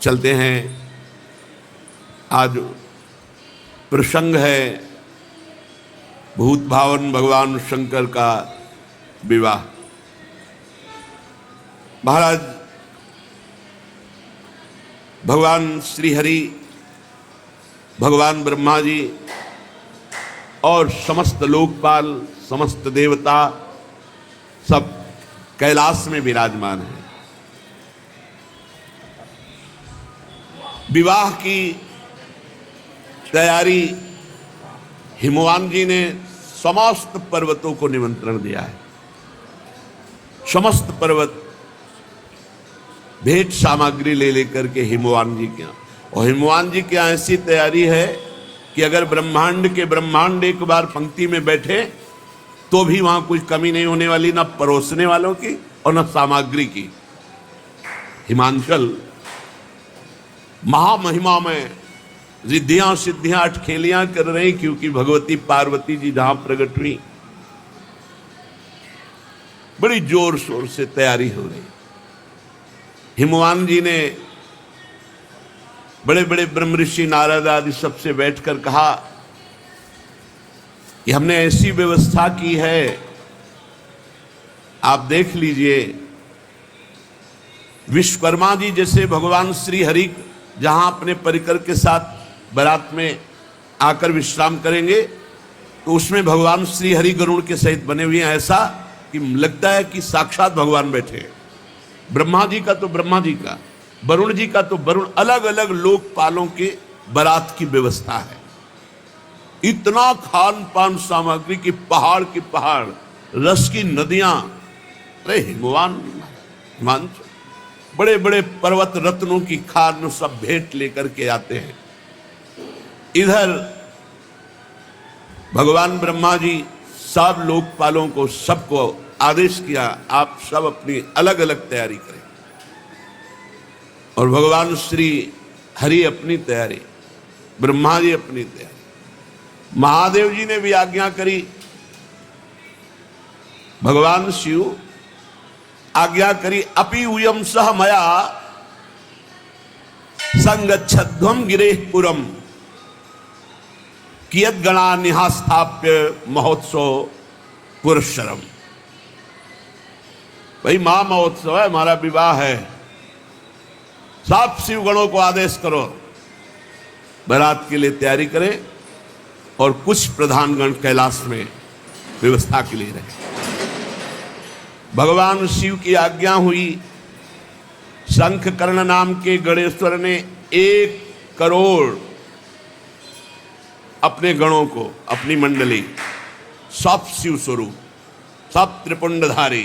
चलते हैं। आज प्रसंग है भूत भावन भगवान शंकर का विवाह। महाराज भगवान श्री हरि, भगवान ब्रह्मा जी और समस्त लोकपाल, समस्त देवता सब कैलाश में विराजमान हैं। विवाह की तैयारी हिमवान जी ने समस्त पर्वतों को निमंत्रण दिया है। समस्त पर्वत भेंट सामग्री ले लेकर के हिमवान जी के यहाँ, और हिमवान जी के यहाँ ऐसी तैयारी है कि अगर ब्रह्मांड के ब्रह्मांड एक बार पंक्ति में बैठे तो भी वहां कोई कमी नहीं होने वाली, ना परोसने वालों की और न सामग्री की। हिमांचल महामहिमा में रिद्धियां सिद्धियां अटखेलियां कर रही, क्योंकि भगवती पार्वती जी जहां प्रकट हुई बड़ी जोर शोर से तैयारी हो रही। हिमवान जी ने बड़े बड़े ब्रह्म ऋषि नारद आदि सबसे बैठकर कहा कि हमने ऐसी व्यवस्था की है, आप देख लीजिए। विश्वकर्मा जी जैसे भगवान श्री हरि जहां अपने परिकर के साथ बारात में आकर विश्राम करेंगे तो उसमें भगवान श्री हरि गरुड़ के सहित बने हुए हैं, ऐसा कि लगता है कि साक्षात भगवान बैठे हैं। ब्रह्मा जी का तो ब्रह्मा जी का, वरुण जी का तो वरुण, अलग अलग लोकपालों के बारात की व्यवस्था है। इतना खान पान सामग्री की पहाड़ की पहाड़, रस की नदियां। अरे हिमवान बड़े बड़े पर्वत रत्नों की खान सब भेंट लेकर के आते हैं। इधर भगवान ब्रह्मा जी सब लोकपालों को, सबको आदेश किया, आप सब अपनी अलग अलग तैयारी करें। और भगवान श्री हरि अपनी तैयारी, ब्रह्मा जी अपनी तैयारी, महादेव जी ने भी आज्ञा करी। भगवान शिव आज्ञा करी, अपि उयम सह मया संगच्छध्वम गिरेह पुरम कियत गणा निहास्थाप्य महोत्सव पुरस्सरम। भाई महा महोत्सव है, हमारा विवाह है, सब शिव गणों को आदेश करो बारात के लिए तैयारी करें, और कुछ प्रधानगण कैलाश में व्यवस्था के लिए रहे। भगवान शिव की आज्ञा हुई। शंखकर्ण नाम के गणेश्वर ने 1 करोड़ अपने गणों को, अपनी मंडली, सब शिव स्वरूप, सब त्रिपुंडधारी,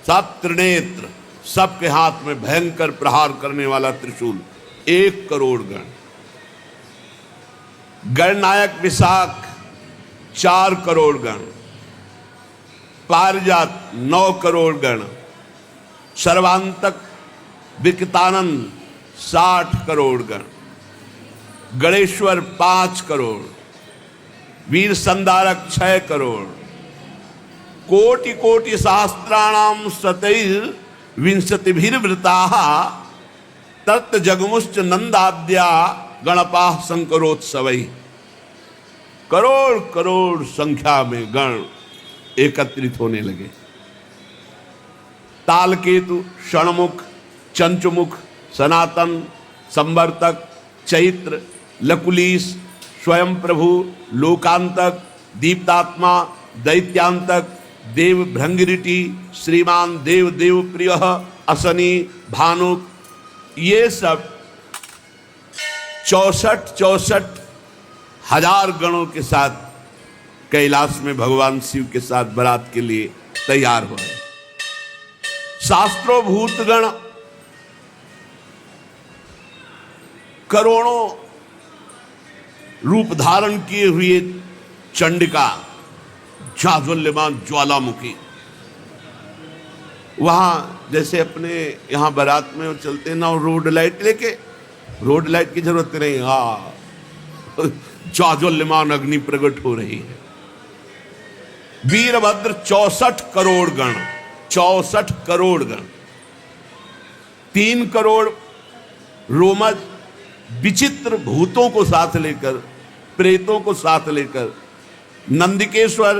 सब त्रिनेत्र, सबके हाथ में भयंकर प्रहार करने वाला त्रिशूल, 1 करोड़ गण। गणनायक विशाख 4 करोड़ गण, पारिजात 9 करोड़ गण, सर्वांतक विकतानंद 60 करोड़ गण, गणेश्वर 5 करोड़, वीर संधारक 6 करोड़, कोटि कोटि सहस्त्राणाम सतैर विंशतिभिर्वृताः तत् जगमुश्च नंदाद्या गणपाः शंकरोत्सवैः। करोड़ करोड़ संख्या में गण एकत्रित होने लगे। तालकेतु, षणमुख, चंचुमुख, सनातन, संवर्तक, चैत्र, लकुलीस, स्वयं प्रभु, लोकांतक, दीप्तात्मा, दैत्यांतक, देव भृंगिरिटी, श्रीमान देव देव प्रिय, असनी, भानुक, ये सब 64 हजार गणों के साथ कैलाश में भगवान शिव के साथ बारात के लिए तैयार हो रहे। शास्त्रों भूतगण करोड़ों रूप धारण किए हुए चंडिका, जाज्वल्यमान ज्वालामुखी, वहां जैसे अपने यहां बारात में चलते ना रोड लाइट लेके, रोड लाइट की जरूरत नहीं, हाँ जाज्वल्यमान अग्नि प्रकट हो रही है। वीरभद्र 64 करोड़ गण, 64 करोड़ गण, 3 करोड़ रोमज विचित्र भूतों को साथ लेकर, प्रेतों को साथ लेकर नंदिकेश्वर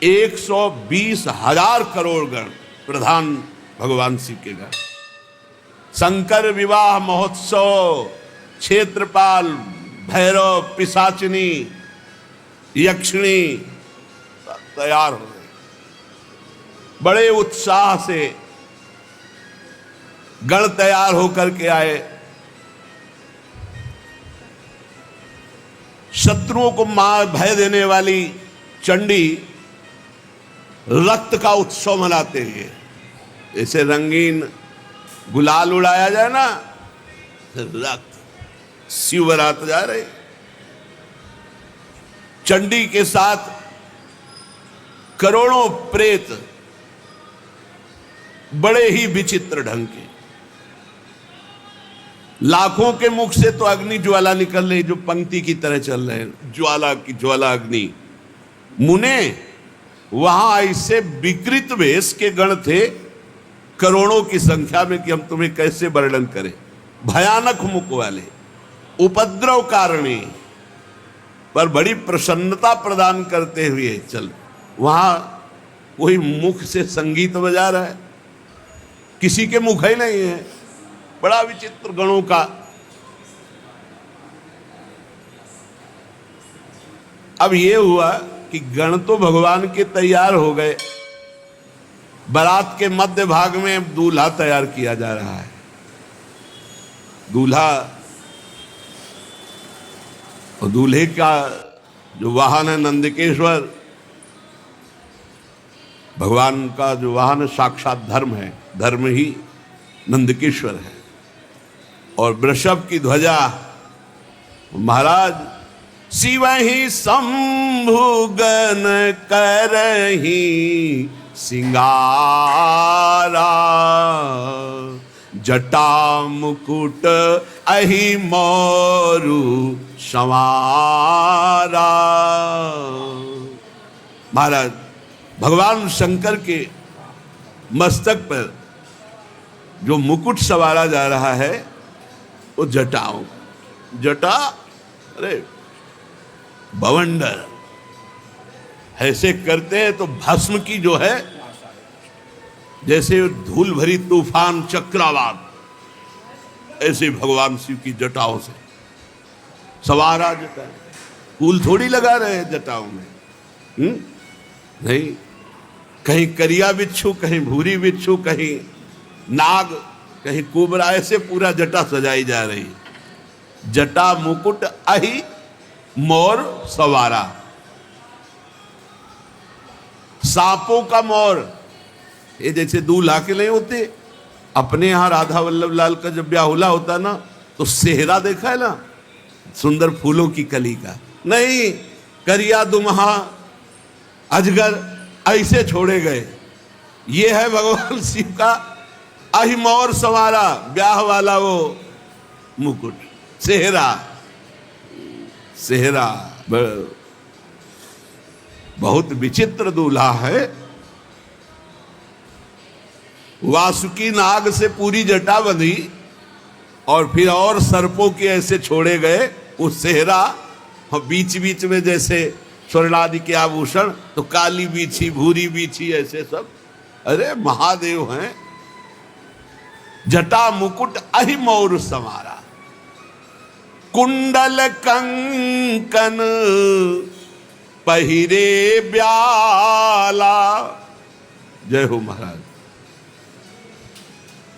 120,000 करोड़ गण प्रधान भगवान शिव के गण। शंकर विवाह महोत्सव, क्षेत्रपाल, भैरव, पिशाचिनी, यक्षिणी तैयार हो गए। बड़े उत्साह से गण तैयार होकर के आए। शत्रुओं को मार भय देने वाली चंडी रक्त का उत्सव मनाते हुए, जैसे रंगीन गुलाल उड़ाया जाए ना, रक्त शिव बरात जा रहे। चंडी के साथ करोड़ों प्रेत बड़े ही विचित्र ढंग के। लाखों के मुख से तो अग्नि ज्वाला निकल रही, जो पंक्ति की तरह चल रहे हैं, ज्वाला की ज्वाला अग्नि। मुने वहां ऐसे विकृत वेश के गण थे करोड़ों की संख्या में कि हम तुम्हें कैसे वर्णन करें। भयानक मुख वाले, उपद्रव कारणी, पर बड़ी प्रसन्नता प्रदान करते हुए चल। वहां कोई मुख से संगीत बजा रहा है, किसी के मुख ही नहीं है। बड़ा विचित्र गणों का। अब ये हुआ कि गण तो भगवान के तैयार हो गए। बारात के मध्य भाग में दूल्हा तैयार किया जा रहा है। दूल्हा और दूल्हे का जो वाहन है नंदिकेश्वर, भगवान का जो वाहन साक्षात धर्म है, धर्म ही नंदिकेश्वर है। और वृषभ की ध्वजा महाराज शिव ही शंभु गण करही सिंगारा, जटा मुकुट अहि मोरु संवारा। महाराज भगवान शंकर के मस्तक पर जो मुकुट सवारा जा रहा है वो जटाओं, जटा अरे बवंडर ऐसे करते हैं तो भस्म की जो है, जैसे धूल भरी तूफान चक्रवात, ऐसे भगवान शिव की जटाओं से सवारा जटा। फूल थोड़ी लगा रहे हैं जटाओं में, नहीं। कहीं करिया बिच्छू, कहीं भूरी बिच्छू, कहीं नाग, कहीं कोबरा, ऐसे पूरा जटा सजाई जा रही। जटा मुकुट अहि मोर सवारा। सांपों का मोर, ये जैसे दूल्हा के नहीं होते, अपने यहां राधा वल्लभ लाल का जब ब्याहुला होता ना, तो सेहरा देखा है ना, सुंदर फूलों की कली का। नहीं, करिया दुम्हा अजगर ऐसे छोड़े गए। ये है भगवान शिव का अहिमोर सवारा, ब्याह वाला वो मुकुट, सेहरा। सेहरा बहुत विचित्र दूल्हा है। वासुकी नाग से पूरी जटा बंधी और फिर और सर्पों के ऐसे छोड़े गए। वो सेहरा और बीच बीच में जैसे स्वर्णादि के आभूषण, तो काली बीछी, भूरी बीछी, ऐसे सब। अरे महादेव हैं। जटा मुकुट अहि मोर समारा, कुंडल कंकन पहिरे ब्याला। जय हो महाराज।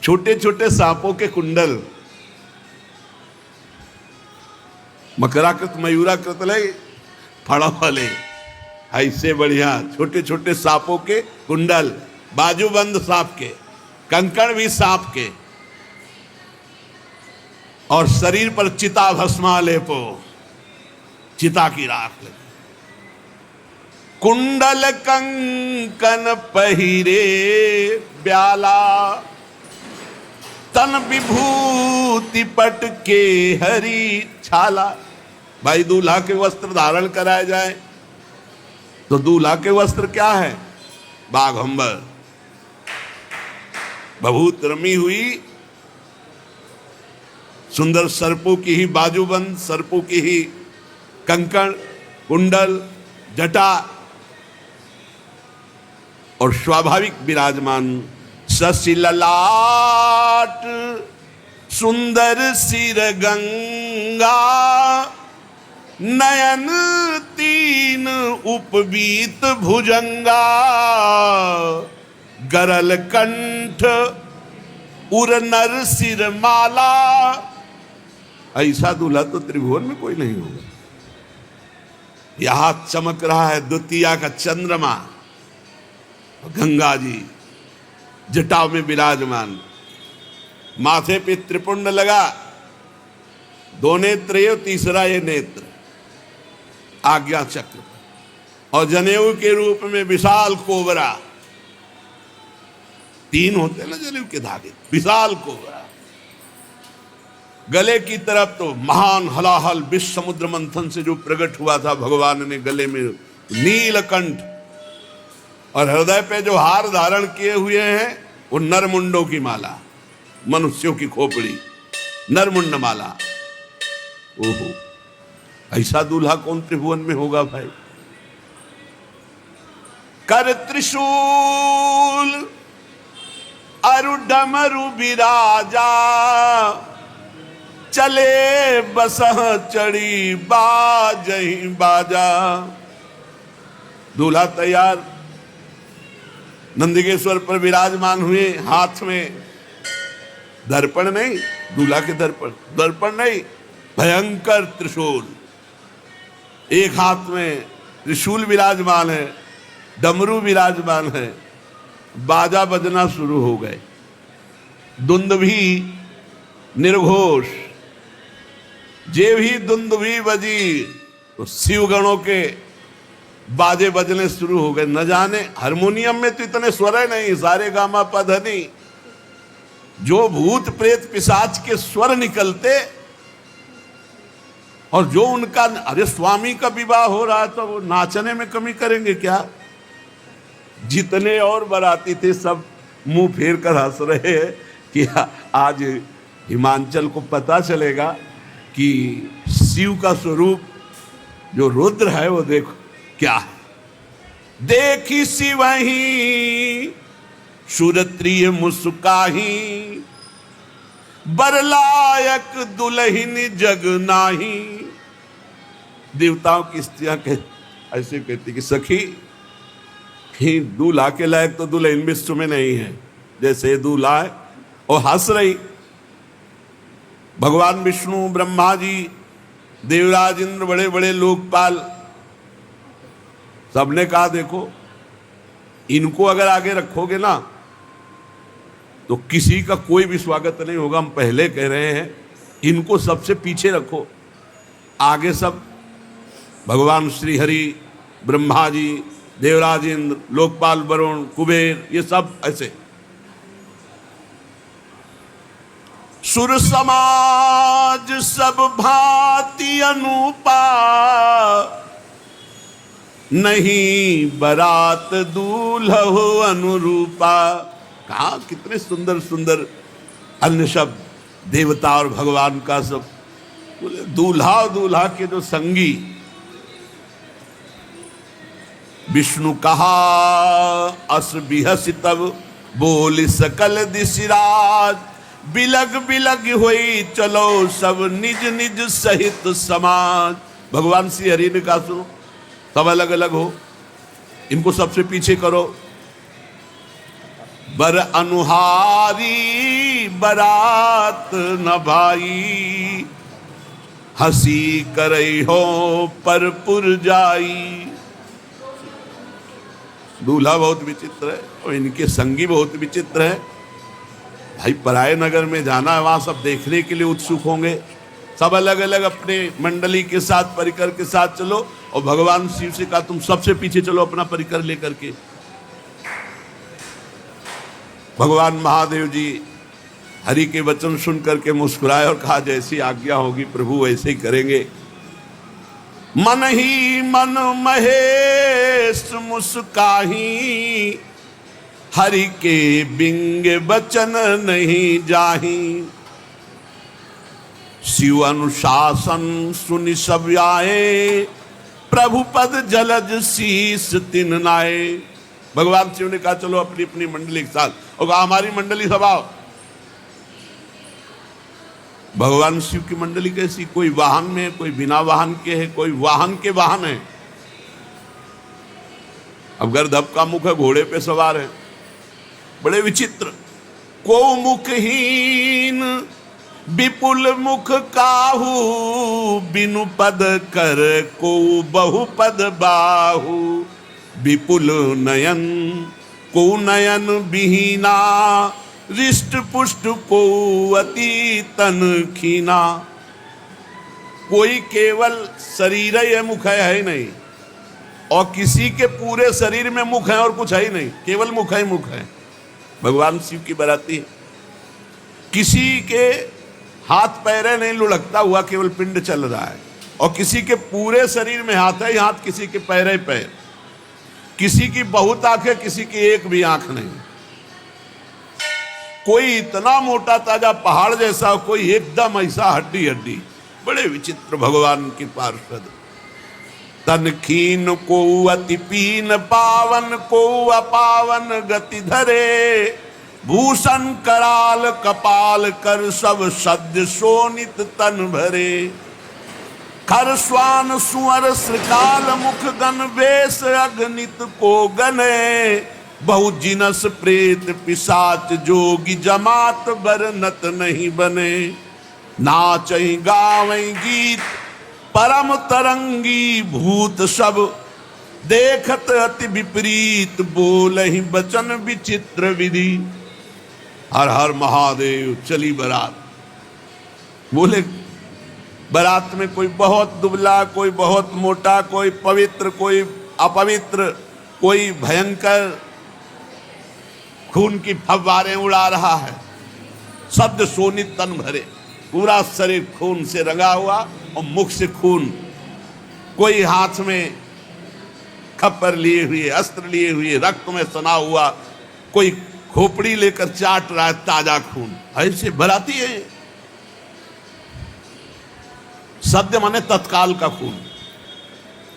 छोटे छोटे सांपों के कुंडल, मकराकृत मयूराकृत ले फड़ा वाले, ऐसे बढ़िया छोटे छोटे सांपों के कुंडल, बाजूबंद सांप के, कंकण भी सांप के, और शरीर पर चिता भस्मा लेपो, चिता की राख लगी। कुंडल कंकन पहिरे ब्याला, तन विभूति पट के हरी छाला। भाई दूल्हा के वस्त्र धारण कराए जाए तो दूल्हा के वस्त्र क्या है? बाघंबर, भभूत रमी हुई सुंदर सर्पों की ही बाजूबंद, सर्पों की ही कंकण, कुंडल, जटा और स्वाभाविक विराजमान शशि ललाट, सुंदर सिर गंगा, नयन तीन उपवीत भुजंगा, गरल कंठ उर नर सिर माला। ऐसा दूल्हा तो त्रिभुवन में कोई नहीं होगा। यहां चमक रहा है द्वितीया का चंद्रमा, गंगा जी जटाओं में विराजमान, माथे पे त्रिपुंड लगा, दो नेत्र ये, तीसरा ये नेत्र आज्ञा चक्र, और जनेऊ के रूप में विशाल कोबरा, तीन होते हैं ना जनेऊ के धागे, विशाल कोबरा। गले की तरफ तो महान हलाहल विश्व समुद्र मंथन से जो प्रकट हुआ था भगवान ने, गले में नीलकंठ, और हृदय पे जो हार धारण किए हुए हैं वो नरमुंडों की माला, मनुष्यों की खोपड़ी, नरमुंड माला। ओहो, ऐसा दूल्हा कौन त्रिभुवन में होगा भाई। कर त्रिशूल अरु डमरु बिराजा, चले बसह चढ़ी बाजही बाजा। दूल्हा तैयार नंदिकेश्वर पर विराजमान हुए, हाथ में दर्पण नहीं, दूल्हा के दर्पण नहीं, भयंकर त्रिशूल, एक हाथ में त्रिशूल विराजमान है, डमरू विराजमान है, बाजा बजना शुरू हो गए, दुंदुभी निर्घोष, जे भी दुंदुभी बजी तो शिवगणों के बाजे बजने शुरू हो गए। न जाने हारमोनियम में तो इतने स्वर है नहीं, सारे गामा पधनी, जो भूत प्रेत पिशाच के स्वर निकलते, और जो उनका, अरे स्वामी का विवाह हो रहा तो वो नाचने में कमी करेंगे क्या। जितने और बाराती थे सब मुंह फेर कर हंस रहे हैं कि आज हिमांचल को पता चलेगा कि शिव का स्वरूप जो रुद्र है वो देखो क्या है। देखी शिवही सुरत्रिय मुस्काही, बरलायक दुल्हिन जग नाही। देवताओं की स्त्रियां ऐसे कहती कि सखी, दूल्हा के लायक तो दुल्हन विश्व में नहीं है, जैसे दूल्हा है। और हंस रही। भगवान विष्णु, ब्रह्मा जी, देवराज इंद्र, बड़े बड़े लोकपाल, सबने कहा देखो इनको अगर आगे रखोगे ना तो किसी का कोई भी स्वागत नहीं होगा। हम पहले कह रहे हैं इनको सबसे पीछे रखो, आगे सब भगवान श्री हरि, ब्रह्मा जी, देवराज इंद्र, लोकपाल वरुण, कुबेर, ये सब ऐसे। सुर समाज सब भांति अनुपा, नहीं बरात दूल्हो अनुरूपा। कहा कितने सुंदर सुंदर अन्य शब्द देवता और भगवान का सब। बोले दूल्हा और दूल्हा के जो संगी, विष्णु कहा अस बिहस तब बोल सकल दिशराज, बिलग बिलग होई चलो सब निज निज सहित समाज। भगवान श्री हरि ने कहा सुनो, सब अलग अलग हो, इनको सबसे पीछे करो। बर अनुहारी बरात न भाई, हंसी करई हो पर पुर जाई। दूल्हा बहुत विचित्र है और इनके संगी बहुत विचित्र है। भाई पराये नगर में जाना है, वहां सब देखने के लिए उत्सुक होंगे। सब अलग अलग अपने मंडली के साथ, परिकर के साथ चलो। और भगवान शिव से कहा तुम सबसे पीछे चलो अपना परिकर लेकर के। भगवान महादेव जी हरि के वचन सुन करके मुस्कुराए और कहा जैसी आज्ञा होगी प्रभु वैसे ही करेंगे। मन ही मन महेश मुस्काही, हरि के बिंग बचन नहीं जाही। शिव अनुशासन सुनि सब आए, प्रभु पद जलज शीस तिन नाए। भगवान शिव ने कहा चलो अपनी अपनी मंडली के साथ, और कहा हमारी मंडली सब आओ। भगवान शिव की मंडली कैसी, कोई वाहन में है, कोई बिना वाहन के है, कोई वाहन के वाहन है। अब गर्दभ का मुख है, घोड़े पे सवार है, बड़े विचित्र। को मुखहीन विपुल मुख काहू, बिनु पद कर को बहुपद बाहू। विपुल नयन को नयन विहीना, रिष्ट पुष्ट को अति तन खीना। कोई केवल शरीर है, मुख है ही नहीं, और किसी के पूरे शरीर में मुख है और कुछ है ही नहीं, केवल मुख ही मुख है। भगवान शिव की बाराती है। किसी के हाथ पैरे नहीं लुढ़कता हुआ, केवल पिंड चल रहा है, और किसी के पूरे शरीर में हाथ है ही हाथ, किसी के पैर ही पैर, किसी की बहुत आंख है, किसी की एक भी आंख नहीं। कोई इतना मोटा ताजा पहाड़ जैसा, कोई एकदम ऐसा हड्डी हड्डी। बड़े विचित्र भगवान की पार्षद। तन खीन को अति पीन, पावन को अपावन गति धरे। भूषण कराल कपाल कर, सब सद्य शोणित तन भरे। खर स्वान सुअर श्रृकाल मुख गण, वेश अगणित को गने। बहु जिनस प्रेत पिशाच जोगी, जमात बरनत नहीं बने। नाचई गावई गीत परम तरंगी, भूत सब देखत अति विपरीत। बोलहि बचन विचित्र विधि, हर हर महादेव। चली बारात। बोले बारात में कोई बहुत दुबला, कोई बहुत मोटा, कोई पवित्र, कोई अपवित्र, कोई भयंकर खून की फव्वारें उड़ा रहा है। शब्द सोनित तन भरे, पूरा शरीर खून से रंगा हुआ और मुख से खून। कोई हाथ में खप्पर लिए हुए, अस्त्र लिए हुए, रक्त में सना हुआ, कोई खोपड़ी लेकर चाट रहा है ताजा खून। ऐसे बराती है। सद्य माने तत्काल का खून।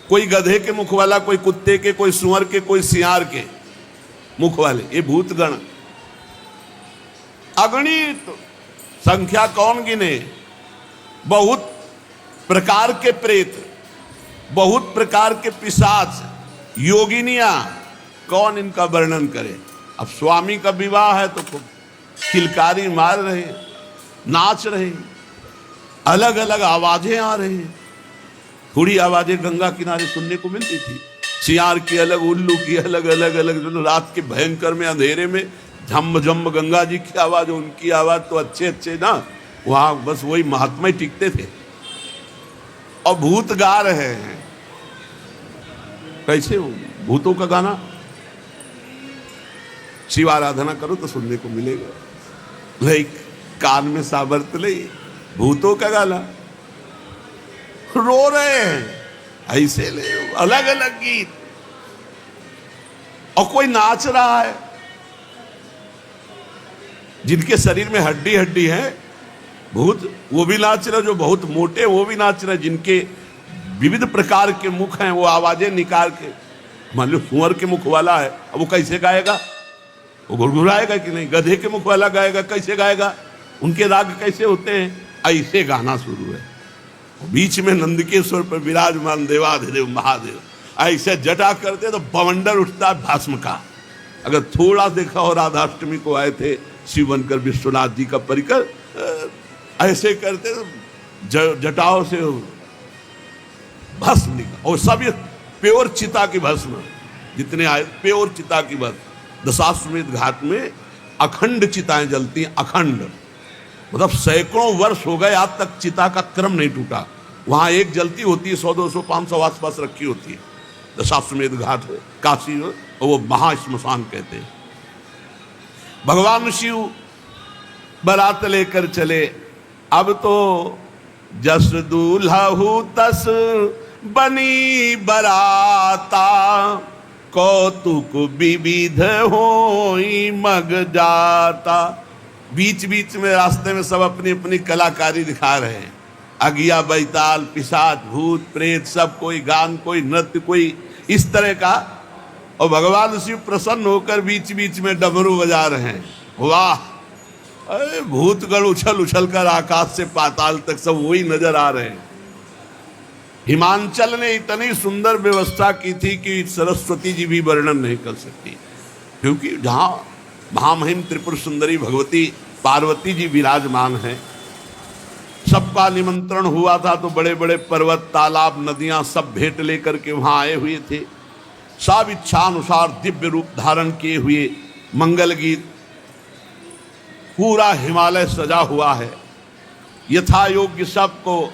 कोई गधे के मुख वाला, कोई कुत्ते के, कोई सुअर के, कोई सियार के मुख वाले। ये भूतगण अगणित, संख्या कौन गिने। बहुत प्रकार के प्रेत, बहुत प्रकार के पिशाच, योगिनियां, कौन इनका वर्णन करे। अब स्वामी का विवाह है तो खूब किलकारी मार रहे, नाच रहे, अलग अलग आवाजें आ रही हैं। थोड़ी आवाजें गंगा किनारे सुनने को मिलती थी, सियार की अलग, उल्लू की अलग, अलग अलग। रात के भयंकर में अंधेरे में झम झम गंगा जी की आवाज, उनकी आवाज तो अच्छे अच्छे ना, वहां बस वही महात्मा ही टिकते थे। और भूत गा रहे हैं। कैसे हो भूतों का गाना? शिव आराधना करो तो सुनने को मिलेगा। लाइक कान में साबरत ले, भूतों का गाना, रो रहे हैं ऐसे ले, अलग अलग गीत। और कोई नाच रहा है, जिनके शरीर में हड्डी हड्डी है भूत, वो भी नाच रहे, जो बहुत मोटे वो भी नाच रहे, जिनके विविध प्रकार के मुख हैं, वो आवाजें निकाल के। मान लो सुअर के मुख वाला है, अब वो कैसे गाएगा? वो गुड़गुड़ाएगा कि नहीं? गधे के मुख वाला गाएगा, कैसे गाएगा? उनके राग कैसे होते हैं? ऐसे गाना शुरू है। बीच में नंदकेश्वर पर विराजमान देवाधिदेव महादेव ऐसे जटा करते तो बवंडर उठता भस्म का। अगर थोड़ा देखा हो, राधाष्टमी को आए थे शिव बनकर विश्वनाथ जी का परिकर, ऐसे करते तो जटाओं से भस्म निकला। और सब ये प्योर चिता की भस्म, जितने आए प्योर चिता की भस्म। दशाश्वमेध घाट में अखंड चिताएं जलती हैं, अखंड, मतलब सैकड़ों वर्ष हो गए आज तक चिता का क्रम नहीं टूटा। वहां एक जलती होती है, 100, 200, 500 आसपास रखी होती है। दशाश्वमेध घाट काशी में, और वो महाश्मशान कहते हैं। भगवान शिव बारात लेकर चले। अब तो जस दूल्हा तस बनी बराता, कौतुक विविध होई मग जाता। बीच बीच में रास्ते में सब अपनी अपनी कलाकारी दिखा रहे हैं। अगिया बैताल पिशाच भूत प्रेत सब, कोई गान कोई नृत्य कोई इस तरह का। और भगवान शिव प्रसन्न होकर बीच बीच में डमरू बजा रहे हैं। वाह, अरे भूतगण उछल उछल कर आकाश से पाताल तक सब वही नजर आ रहे हैं। हिमांचल ने इतनी सुंदर व्यवस्था की थी कि सरस्वती जी भी वर्णन नहीं कर सकती, क्योंकि जहां महामहिम त्रिपुर सुंदरी भगवती पार्वती जी विराजमान हैं, सबका निमंत्रण हुआ था तो बड़े बड़े पर्वत तालाब नदियां सब भेंट लेकर के वहां आए हुए थे। सब इच्छानुसार दिव्य रूप धारण किए हुए, मंगल गीत, पूरा हिमालय सजा हुआ है। यथा योग्य सबको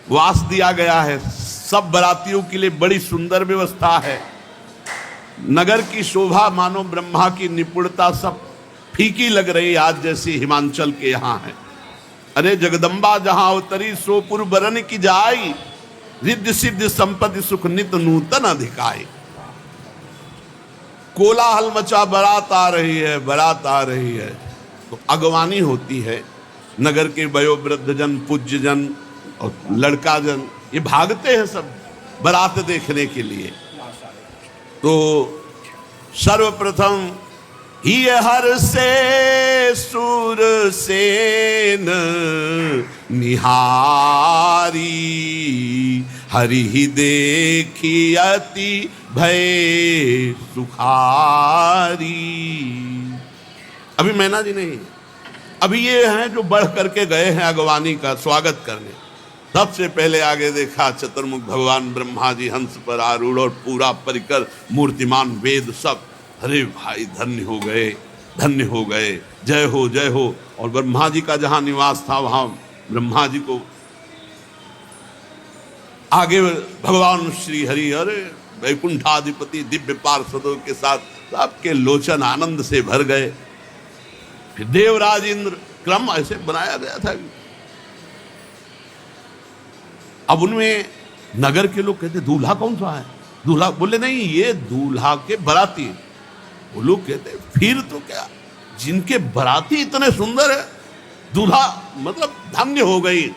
वास दिया गया है। सब बरातियों के लिए बड़ी सुंदर व्यवस्था है। नगर की शोभा मानो ब्रह्मा की निपुणता सब फीकी लग रही आज जैसी हिमांचल के यहाँ है। अरे जगदम्बा जहां अवतरी सोपुर बरन की जाई, रिद्धि सिद्धि संपत्ति सुख नित नूतन अधिकाई। कोलाहल मचा, बारात आ रही है, बारात आ रही है, तो अगवानी होती है। नगर के वयोवृद्ध जन, पूज्य जन और लड़का जन ये भागते हैं सब बारात देखने के लिए। तो सर्वप्रथम ही हर से सुर सेन निहारी, हरि ही देखी अति भय सुखारी। अभी मैना जी नहीं, अभी ये हैं जो बढ़ करके गए हैं अगवानी का स्वागत करने। सबसे पहले आगे देखा चतुर्मुख भगवान ब्रह्मा जी हंस पर आरूढ़ और पूरा परिकर मूर्तिमान वेद सब। अरे भाई धन्य हो गए, धन्य हो गए, जय हो जय हो। और ब्रह्मा जी का जहां निवास था वहां ब्रह्मा जी को आगे भगवान श्री हरि, अरे वैकुंठाधिपति दिव्य पार्षदों के साथ सबके लोचन आनंद से भर गए। फिर देवराज इंद्र, क्रम ऐसे बनाया गया था। अब उनमें नगर के लोग कहते दूल्हा कौन सा है? दूल्हा बोले नहीं, ये दूल्हा के बराती। वो लोग कहते फिर तो क्या, जिनके बराती इतने सुंदर है, दूल्हा मतलब धन्य हो गई,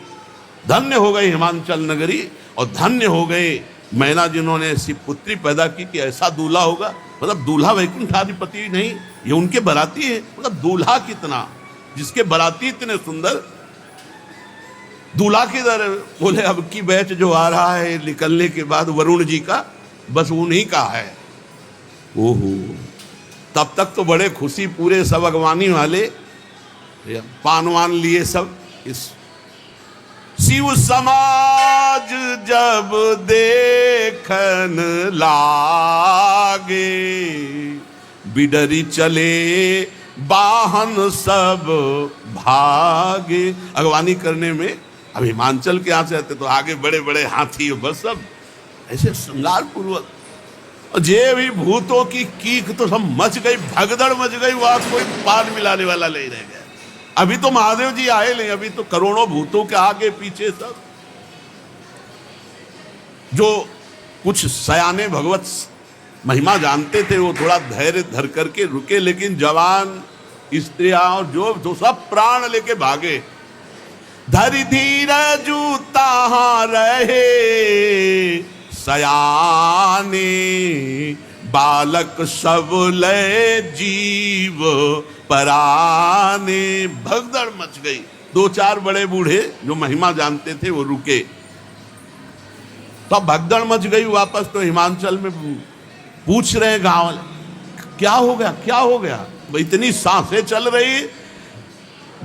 धन्य हो गई हिमांचल नगरी। और धन्य हो गए मैना जिन्होंने ऐसी पुत्री पैदा की कि ऐसा दूल्हा होगा। मतलब दूल्हा वैकुंठाधिपति नहीं, ये उनके बराती है। मतलब दूल्हा कितना, जिसके बराती इतने सुंदर, दूल्हा किधर? बोले अब की बैच जो आ रहा है निकलने के बाद वरुण जी का, बस उन्हीं का है। ओहो, तब तक तो बड़े खुशी, पूरे सब अगवानी वाले पानवान लिए सब। इस शिव समाज जब देखन लागे, बिडरी चले वाहन सब भागे। अगवानी करने में अब हिमांचल के यहाँ से आते तो आगे बड़े बड़े हाथी, बस सब ऐसे श्रृंगार पूर्वक। और जे भी भूतों की कीक तो सब मच गई, भगदड़ मच गई, वहां कोई पार मिलाने वाला नहीं रह गया। अभी तो महादेव जी आए नहीं, अभी तो करोड़ों भूतों के आगे पीछे सब। जो कुछ सयाने भगवत महिमा जानते थे वो थोड़ा धैर्य धर करके रुके, लेकिन जवान स्त्रियां और जो तो सब प्राण लेके भागे। धरि धीर जूता रहे सयाने, बालक सब ले जीव पराने। भगदड़ मच गई। दो चार बड़े बूढ़े जो महिमा जानते थे वो रुके, तो भगदड़ मच गई वापस। तो हिमांचल में पूछ रहे गांव वाले, क्या हो गया, क्या हो गया? इतनी सांसें चल रही।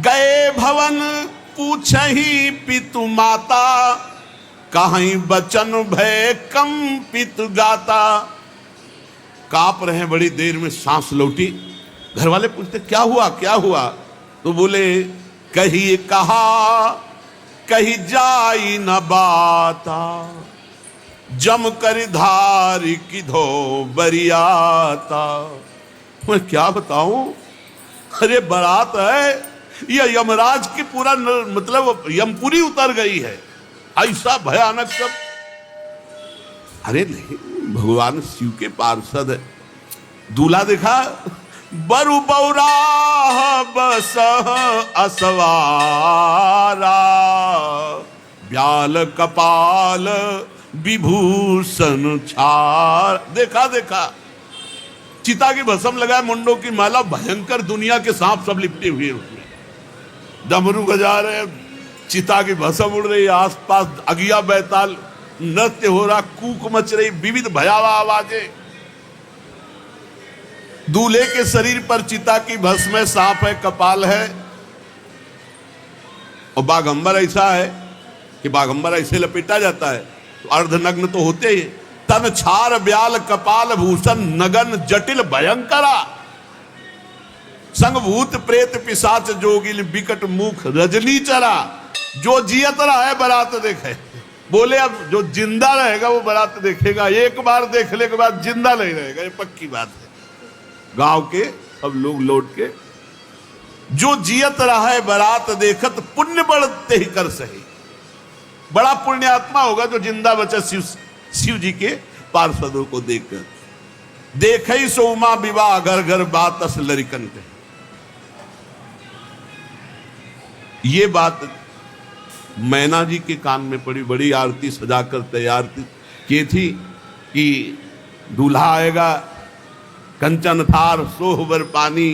गए भवन पूछही पितु माता, कहीं बचन भय कंपित गाता। कांप रहे हैं, बड़ी देर में सांस लौटी। घर वाले पूछते क्या हुआ, क्या हुआ? तो बोले कही कहा कही जाई न बाता, जम कर धारी की धो बरियाता। मैं क्या बताऊं, अरे बारात है या यमराज की पूरा मतलब यमपुरी उतर गई है, ऐसा भयानक सब। अरे नहीं, भगवान शिव के पार्षद है। दूल्हा देखा, बरु बौरा बस असवारा, ब्याल कपाल विभूषण छार। देखा देखा चिता की भस्म लगाए, मुंडों की माला, भयंकर दुनिया के सांप सब लिपटे हुए उसमें, डमरू बजा रहे, चिता की भस्म उड़ रही, आसपास अगिया बैताल नृत्य हो रहा, कूक मच रही, विविध भयावह आवाजें। दूल्हे के शरीर पर चिता की भस्म है, सांप है, कपाल है, और बाघंबर ऐसा है कि बाघंबर ऐसे लपेटा जाता है तो अर्धनग्न तो होते ही। तन छार ब्याल कपाल भूषण नगन जटिल भयंकरा, संग भूत प्रेत पिशाच जोगिल बिकट मुख रजनी चरा। जो जियत रहा है बारात देखे। बोले अब जो जिंदा रहेगा वो बारात देखेगा, एक बार देखने के बाद जिंदा नहीं रहेगा, ये पक्की बात है। गांव के अब लोग लौट के, जो जियत रहा है बारात देखत पुण्य बढ़ते ही कर सही। बड़ा पुण्यात्मा होगा जो जिंदा बचा शिव जी के पार्षदों को देखकर। देखे सोमा विवाह घर घर बात अस लरिकन पे। ये बात मैना जी के कान में पड़ी, बड़ी आरती सजाकर तैयार की थी कि दूल्हा आएगा, कंचन थार सोहबर पानी,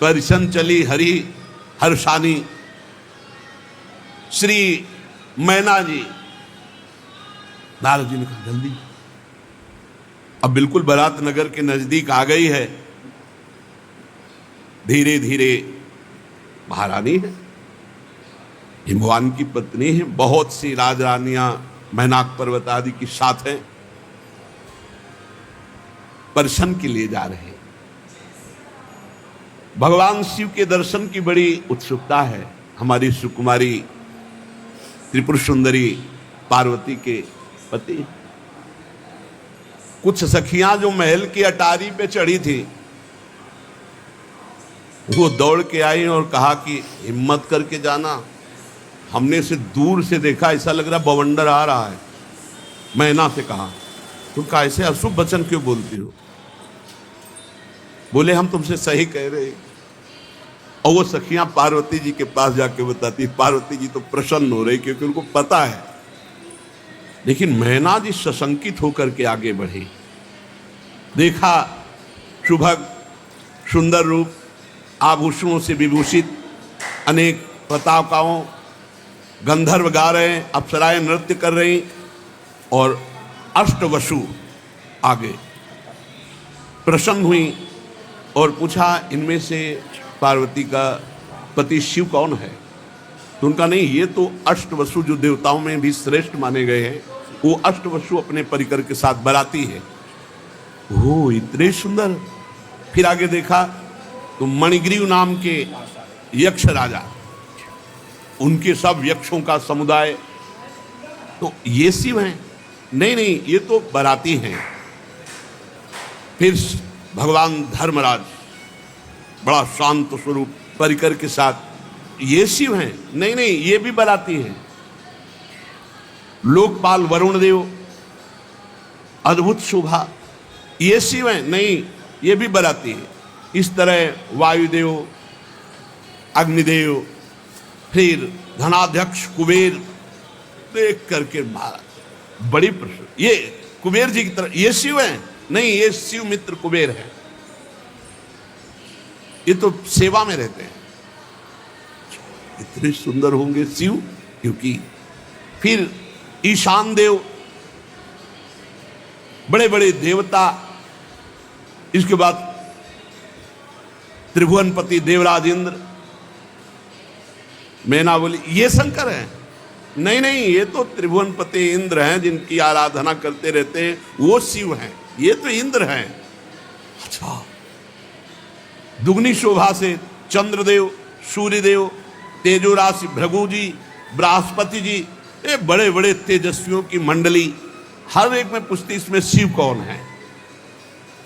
परिशन चली हरि हर्षानी। श्री मैना जी, नारद जी ने कहा जल्दी, अब बिल्कुल बारात नगर के नजदीक आ गई है। धीरे धीरे महारानी है, हिमवान की पत्नी है, बहुत सी राजरानियां मैनाक पर्वत आदि की साथ हैं, दर्शन के लिए जा रहे हैं। भगवान शिव के दर्शन की बड़ी उत्सुकता है हमारी सुकुमारी त्रिपुर सुंदरी पार्वती के पति। कुछ सखियां जो महल की अटारी पे चढ़ी थी, वो दौड़ के आई और कहा कि हिम्मत करके जाना, हमने से दूर से देखा, ऐसा लग रहा बवंडर आ रहा है। मैना से कहा, तुम का ऐसे अशुभ वचन क्यों बोलती हो? बोले हम तुमसे सही कह रहे। और वो सखियां पार्वती जी के पास जाके बताती, पार्वती जी तो प्रसन्न हो रही क्योंकि उनको पता है। लेकिन मैना जी सशंकित होकर के आगे बढ़ी, देखा सुभग सुंदर रूप, आभूषणों से विभूषित, अनेक पताकाओं, गंधर्व गा रहे हैं, अप्सराएं नृत्य कर रही, और अष्टवसु आगे प्रसन्न हुई और पूछा इनमें से पार्वती का पति शिव कौन है? तो उनका नहीं, ये तो अष्टवसु जो देवताओं में भी श्रेष्ठ माने गए हैं, वो अष्टवसु अपने परिकर के साथ बराती है। ओ इतने सुंदर। फिर आगे देखा तो मणिग्रीव नाम के यक्ष राजा, उनके सब यक्षों का समुदाय, तो ये शिव हैं? नहीं नहीं, ये तो बराती हैं। फिर भगवान धर्मराज बड़ा शांत स्वरूप परिकर के साथ, ये शिव हैं? नहीं नहीं, ये भी बराती हैं। लोकपाल वरुण देव, अद्भुत शोभा, ये शिव हैं? नहीं, ये भी बराती है। इस तरह वायुदेव, अग्निदेव, फिर धनाध्यक्ष कुबेर, देख करके महाराज बड़ी प्रश्न, ये कुबेर जी की तरह, ये शिव हैं? नहीं, ये शिव मित्र कुबेर है, ये तो सेवा में रहते हैं। इतने सुंदर होंगे शिव, क्योंकि फिर ईशान देव, बड़े बड़े देवता, इसके बाद त्रिभुवनपति देवराज इंद्र। मैना बोली ये शंकर हैं? नहीं नहीं, ये तो त्रिभुवनपति इंद्र हैं जिनकी आराधना करते रहते हैं, वो शिव हैं, ये तो इंद्र हैं। अच्छा, दुगनी शोभा से चंद्रदेव, सूर्यदेव, तेजो राशि भृगु जी, बृहस्पति जी, ये बड़े बड़े तेजस्वियों की मंडली, हर एक में पूछती इसमें शिव कौन है।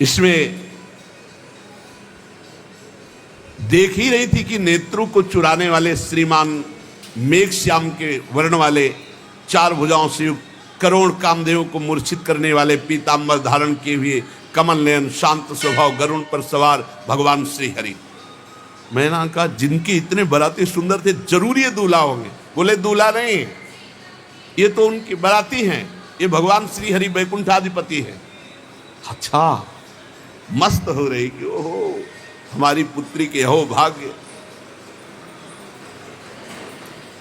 इसमें देख ही रही थी कि नेत्रों को चुराने वाले श्रीमान मेघ श्याम के वर्ण वाले, चार भुजाओं से युक्त, करोड़ कामदेवों को मूर्छित करने वाले पीतांबर धारण किए हुए, कमल नयन, शांत स्वभाव, गरुड़ पर सवार भगवान श्री हरि। मैंने कहा जिनके इतने बराती सुंदर थे, जरूर ये दूल्हा होंगे। बोले दूल्हा नहीं, ये तो उनके बराती हैं, ये भगवान श्री हरि वैकुंठाधिपति हैं। अच्छा, मस्त हो रही कि ओहो हमारी पुत्री के हो भाग्य।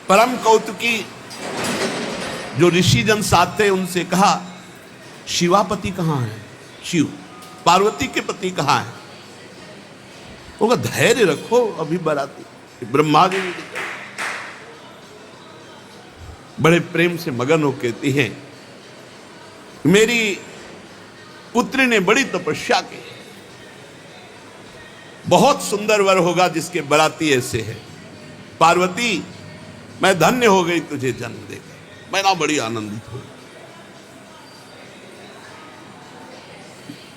परम कौतुकी जो ऋषि जन साथ थे उनसे कहा, शिवापति कहाँ है? शिव, पार्वती के पति कहाँ है? वो धैर्य रखो, अभी बराती। ब्रह्मा जी बड़े प्रेम से मगन हो कहती हैं, मेरी पुत्री ने बड़ी तपस्या की, बहुत सुंदर वर होगा जिसके बराती ऐसे है। पार्वती, मैं धन्य हो गई तुझे जन्म देकर, मैं ना बड़ी आनंदित हूं।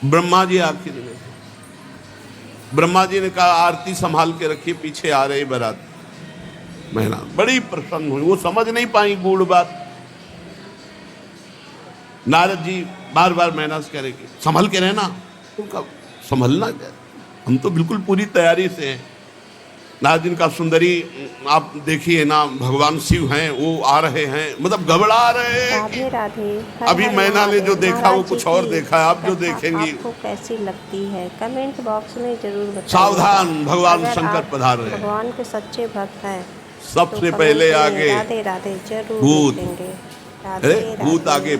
ब्रह्मा जी आखिर में, ब्रह्मा जी ने कहा आरती संभाल के रखिए, पीछे आ रही बारात। मैं ना बड़ी प्रसन्न हुई, वो समझ नहीं पाई गूढ़ बात। नारद जी बार बार मैना से कह रहे कि संभल के रहना। उनका संभलना क्या, हम तो बिल्कुल पूरी तैयारी से हैं। नारद जी का सुंदरी आप देखिए ना, भगवान शिव हैं, वो आ रहे हैं, मतलब घबरा रहे हैं। राधे राधे। अभी मैना ने जो देखा वो कुछ और देखा है, आप जो देखेंगी। आपको कैसी लगती है कमेंट बॉक्स में जरूर बताइए। सावधान, भगवान शंकर पधार रहे हैं। भगवान के सच्चे भक्त हैं। सबसे पहले आगे राधे राधे जरूर भूत, लिखेंगे। अरे भूत आगे।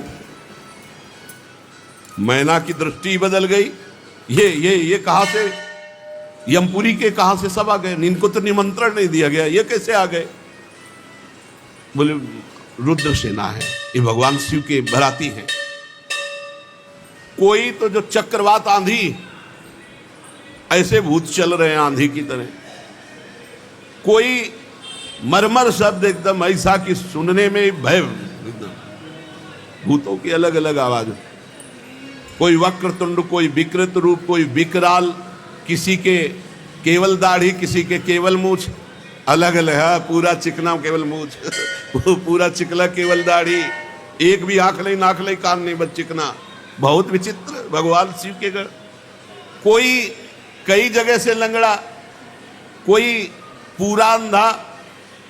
मैना की दृष्टि बदल गई। ये कहां से, यमपुरी के कहां से सब आ गए, इनको तो निमंत्रण नहीं दिया गया, ये कैसे आ गए? बोले रुद्र सेना है, ये भगवान शिव के बराती हैं। कोई तो जो चक्रवात आंधी, ऐसे भूत चल रहे हैं आंधी की तरह। कोई मरमर शब्द एकदम ऐसा कि सुनने में भय, एकदम भूतों की अलग अलग आवाज। कोई वक्रतुंड, कोई विकृत रूप, कोई विकराल, किसी के केवल दाढ़ी, किसी के केवल मूछ, अलग अलग है। पूरा चिकना केवल मूछ पूरा चिकला केवल दाढ़ी, एक भी आंख नहीं, नाक नहीं, कान नहीं, बस चिकना। बहुत विचित्र भगवान शिव के गढ़। कोई कई जगह से लंगड़ा, कोई पूरा अंधा,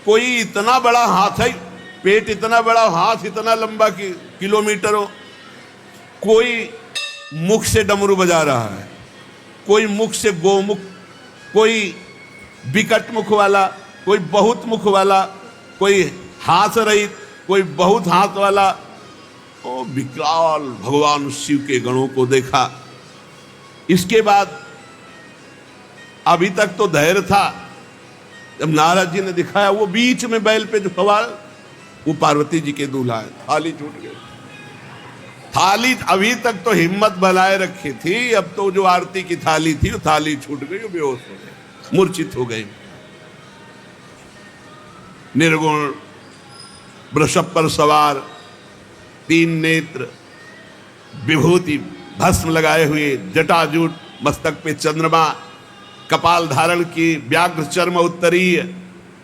कोई इतना बड़ा हाथ है, पेट इतना बड़ा, हाथ इतना लंबा कि किलोमीटरों। कोई मुख से डमरू बजा रहा है, कोई मुख से गोमुख, कोई विकट मुख वाला, कोई बहुत मुख वाला, कोई हाथ रहित, कोई बहुत हाथ वाला। ओ विकराल भगवान शिव के गणों को देखा। इसके बाद अभी तक तो धैर्य था, जब नारद जी ने दिखाया, वो बीच में बैल पे जो सवार, वो पार्वती जी के दूल्हा है। थाली छूट गई। थाली अभी तक तो हिम्मत बनाए रखी थी, अब तो जो आरती की थाली थी वो थाली छूट गई, वो बेहोश हो गए, मूर्छित हो गए। निर्गुण वृषभ पर सवार, 3 नेत्र, विभूति भस्म लगाए हुए, जटाजूट, मस्तक पे चंद्रमा, कपाल धारण की, व्याघ्र चर्म उत्तरीय,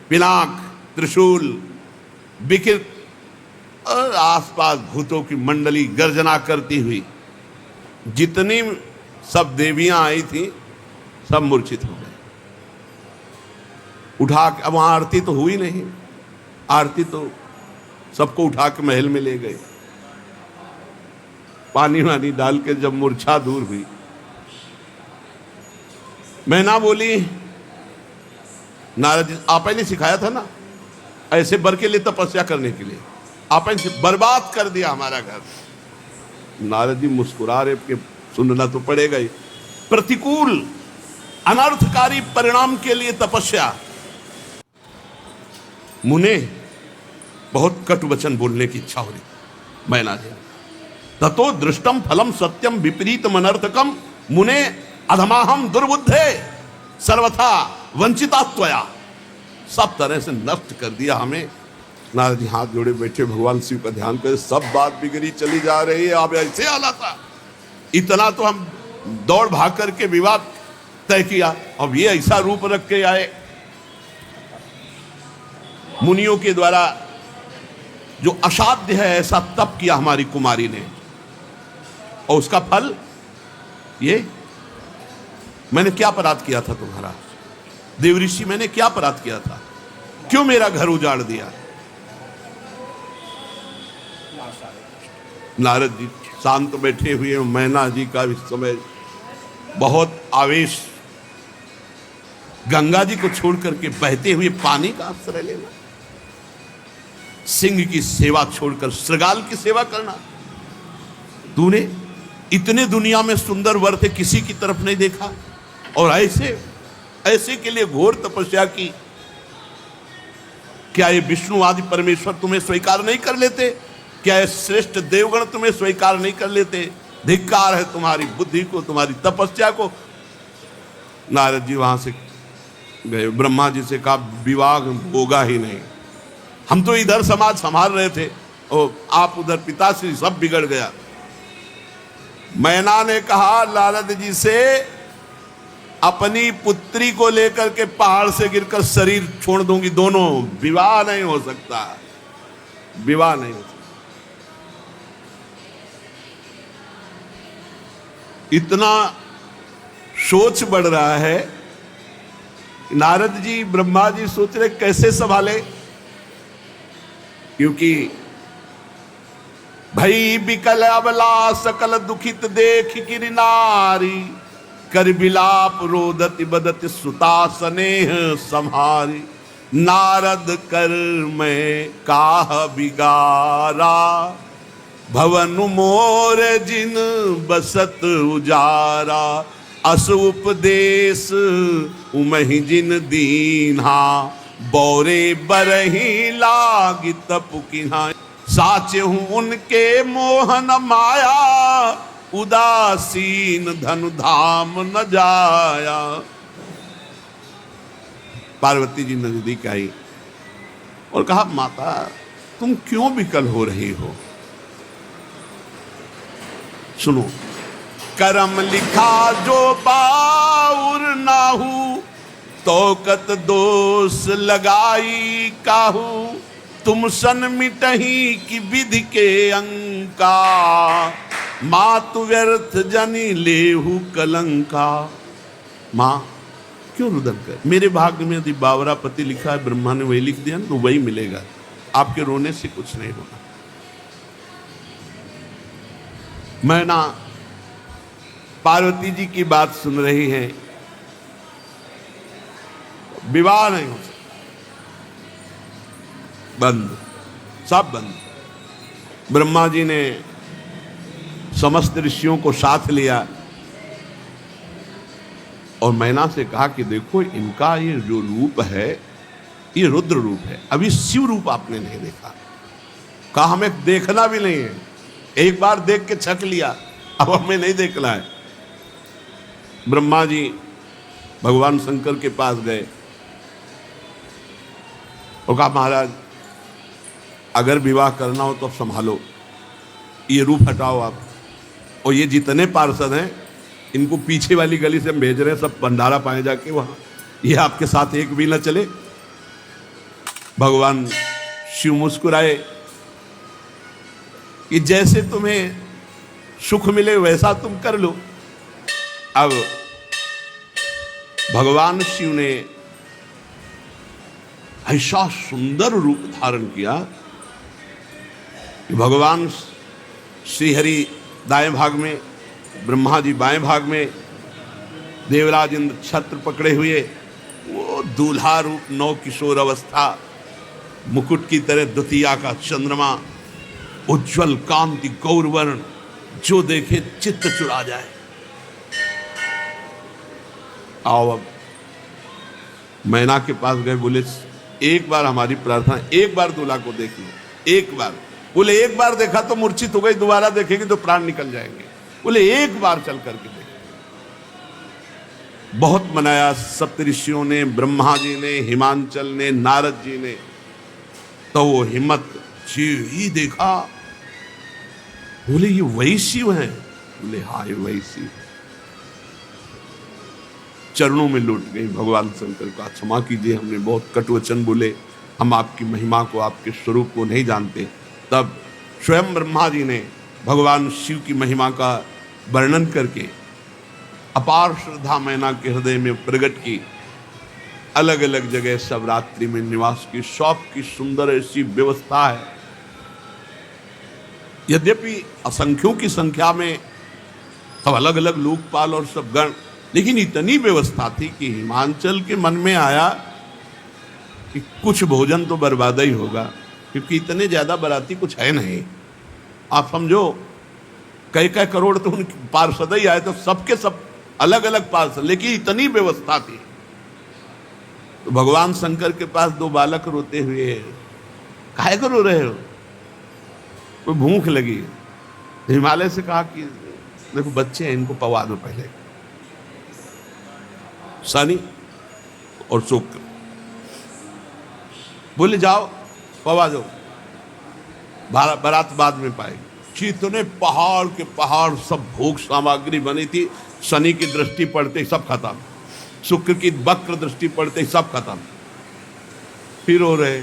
पिनाक, त्रिशूल, विकृत, और आसपास भूतों की मंडली गर्जना करती हुई। जितनी सब देवियां आई थी सब मूर्छित हो गए। उठा के, अब वहां आरती तो हुई नहीं, आरती तो सबको उठा के महल में ले गए। पानी वानी डाल के जब मूर्छा दूर हुई, मैना बोली, नारद जी आपने नहीं सिखाया था ना ऐसे बर के लिए तपस्या करने के लिए, आपने से बर्बाद कर दिया हमारा घर। नारद जी मुस्कुरा रहे कि सुनना तो पड़ेगा ही। प्रतिकूल अनर्थकारी परिणाम के लिए तपस्या। मुने बहुत कटु वचन बोलने की इच्छा हो रही। मैना जी, ततो दृष्टम फलम सत्यम विपरीतम अनर्थकम मुने अधमाहम दुर्बुद्धे सर्वथा वंचिता त्वया। सब तरह से नष्ट कर दिया हमें। नारद जी हाथ जोड़े बैठे, भगवान शिव का ध्यान करे। सब बात बिगड़ी चली जा रही है, अब ऐसे आला था। इतना तो हम दौड़ भाग करके विवाद तय किया, अब ये ऐसा रूप रख के आए। मुनियों के द्वारा जो असाध्य है ऐसा तप किया हमारी कुमारी ने, और उसका फल ये, मैंने क्या अपराध किया था तुम्हारा देवऋषि, मैंने क्या अपराध किया था, क्यों मेरा घर उजाड़ दिया? नारद जी शांत बैठे हुए, मैना जी का इस समय बहुत आवेश, गंगा जी को छोड़ करके बहते हुए पानी का आश्रय लेना, सिंह की सेवा छोड़कर श्रृगाल की सेवा करना। तूने इतने दुनिया में सुंदर वर थे, किसी की तरफ नहीं देखा, और ऐसे के लिए घोर तपस्या की। क्या ये विष्णु आदि परमेश्वर तुम्हें स्वीकार नहीं कर लेते? क्या ये श्रेष्ठ देवगण तुम्हें स्वीकार नहीं कर लेते? धिक्कार है तुम्हारी बुद्धि को, तुम्हारी तपस्या को। नारद जी वहां से गए, ब्रह्मा जी से कहा विवाह होगा ही नहीं, हम तो इधर समाज संभाल रहे थे और आप उधर पिताश्री, सब बिगड़ गया। मैना ने कहा नारद जी से, अपनी पुत्री को लेकर के पहाड़ से गिरकर शरीर छोड़ दूंगी, दोनों, विवाह नहीं हो सकता, विवाह नहीं हो सकता। इतना सोच बढ़ रहा है। नारद जी, ब्रह्मा जी सोच रहे कैसे संभाले, क्योंकि भई बिकल अबला सकल दुखित देख गिर नारी, कर बिलाप रोदति बदति सुता स्नेह संहारी। नारद कर मैं काह बिगारा, भवन मोर जिन बसत उजारा। अस उपदेश उमहि जिन दीन्हा, बौरे बरही लागी तप किन्हा। साचे हूं उनके मोहन माया, उदासीन धनु धाम न जाया। पार्वती जी नजदीक आई और कहा, माता तुम क्यों विकल हो रही हो? सुनो, करम लिखा जो बाउर नाहू, तोकत दोष लगाई काहू। तुम सन मिटही की विधि के अंका, मातु व्यर्थ जनी लेहू कलंका। मां क्यों रुदन कर? मेरे भाग्य में यदि बावरा पति लिखा है, ब्रह्मा ने वही लिख दिया ना, तो वही मिलेगा, आपके रोने से कुछ नहीं होगा। मैना पार्वती जी की बात सुन रही है, विवाह नहीं हो सकता, बंद, सब बंद। ब्रह्मा जी ने समस्त ऋषियों को साथ लिया और मैना से कहा कि देखो, इनका ये जो रूप है, ये रुद्र रूप है, अभी शिव रूप आपने नहीं देखा। कहा हमें देखना भी नहीं है, एक बार देख के छक लिया, अब हमें नहीं देखना है। ब्रह्मा जी भगवान शंकर के पास गए और कहा, महाराज अगर विवाह करना हो तो संभालो, ये रूप हटाओ आप, और ये जितने पार्षद हैं इनको पीछे वाली गली से हम भेज रहे हैं, सब भंडारा पाए जाके वहां, ये आपके साथ एक भी ना चले। भगवान शिव मुस्कुराए कि जैसे तुम्हें सुख मिले वैसा तुम कर लो। अब भगवान शिव ने ऐसा सुंदर रूप धारण किया कि भगवान श्रीहरि दाएं भाग में, ब्रह्मा जी बाएं भाग में, देवराज इंद्र छत्र पकड़े हुए, वो दूल्हा रूप, नौ किशोर अवस्था, मुकुट की तरह द्वितीया का चंद्रमा, उज्जवल कांति गौरवर्ण, जो देखे चित्त चुरा जाए। आओ अब मैना के पास गए, बोले एक बार हमारी प्रार्थना, एक बार दूल्हा को देख लो, एक बार। बोले एक बार देखा तो मूर्छित हो गई, दोबारा देखेंगे तो प्राण निकल जाएंगे। बोले एक बार चल करके देख। बहुत मनाया सप्तऋषियों ने, ब्रह्मा जी ने, हिमांचल ने, नारद जी ने, तो वो हिम्मत शिव ही देखा। बोले ये वही शिव हैं? बोले हाँ ये वही शिव। चरणों में लौट गई भगवान शंकर का, क्षमा कीजिए हमने बहुत कटुवचन बोले, हम आपकी महिमा को, आपके स्वरूप को नहीं जानते। तब स्वयं ब्रह्मा जी ने भगवान शिव की महिमा का वर्णन करके अपार श्रद्धा मैना के हृदय में प्रकट की। अलग अलग जगह सब रात्रि में निवास की, शौक की सुंदर ऐसी व्यवस्था है। यद्यपि असंख्यों की संख्या में सब अलग अलग लोकपाल और सब गण, लेकिन इतनी व्यवस्था थी कि हिमांचल के मन में आया कि कुछ भोजन तो बर्बाद ही होगा, क्योंकि इतने ज्यादा बाराती कुछ है नहीं। आप समझो कई करोड़ तो उनके पार्षद ही आए, तो सबके सब अलग अलग पार्षद, लेकिन इतनी व्यवस्था थी। तो भगवान शंकर के पास दो बालक रोते हुए, काहे को रो रहे हो? तो भूख लगी। हिमालय से कहा कि देखो बच्चे हैं, इनको पवा दो पहले। शनि और शुक्र बोले जाओ पवा दो, बारात बाद में पाएगी। जितने पहाड़ के पहाड़ सब भोग सामग्री बनी थी, शनि की दृष्टि पड़ते ही सब खत्म, शुक्र की वक्र दृष्टि पड़ते ही सब खत्म। फिर हो रहे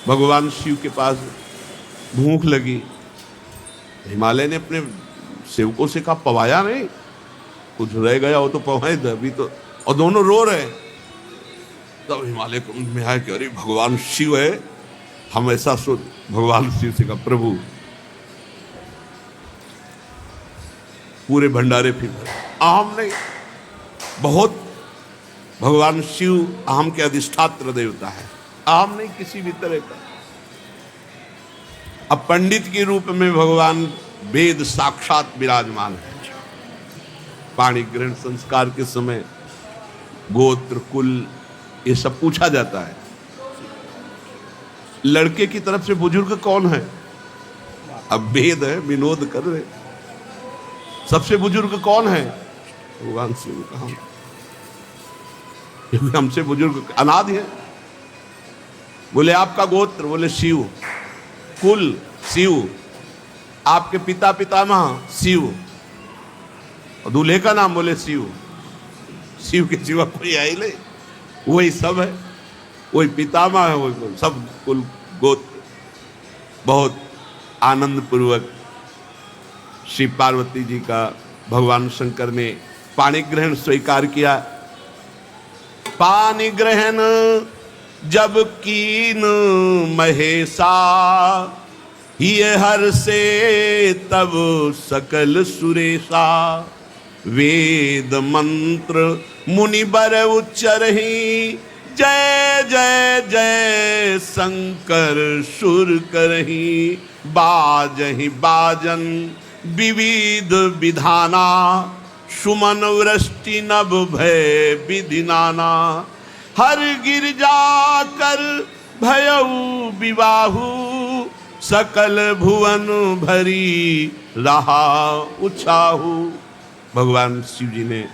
भगवान शिव के पास भूख लगी। हिमालय ने अपने सेवकों से कहा पवाया नहीं, कुछ रह गया हो तो पवाए अभी तो, और दोनों रो रहे। तब हिमालय को में आया कि अरे भगवान शिव है, हम ऐसा सोच। भगवान शिव से कहा प्रभु पूरे भंडारे फिर अहम नहीं, बहुत भगवान शिव अहम के अधिष्ठात्र देवता है, अहम नहीं किसी भी तरह का। अब पंडित के रूप में भगवान वेद साक्षात विराजमान है। पाणी ग्रहण संस्कार के समय गोत्र कुल ये सब पूछा जाता है। लड़के की तरफ से बुजुर्ग कौन है? अब वेद है, विनोद कर रहे, सबसे बुजुर्ग कौन है? भगवान शिव कहा, क्योंकि हमसे बुजुर्ग अनादि है। बोले आपका गोत्र? बोले शिव। कुल शिव। आपके पिता पितामह? शिव। और दूल्हे का नाम? बोले शिव। शिव के सिवा कोई है ही नहीं, वही सब है, वही पितामह है, वही सब कुल गोत्र। बहुत आनंद पूर्वक श्री पार्वती जी का भगवान शंकर ने पाणी ग्रहण स्वीकार किया। पानी ग्रहण जब कीन महेशा, ये हर से तब सकल सुरेशा। वेद मंत्र मुनिबर उच्चरहि, जय जय जय शंकर सुर करहि। बाजहि बाजन विविध विधाना, सुमन वृष्टि नभ भय विधि नाना। हर गिरजा कर भयउ विवाहु, सकल भुवन भरी रहा उछाहु। भगवान शिव जी ने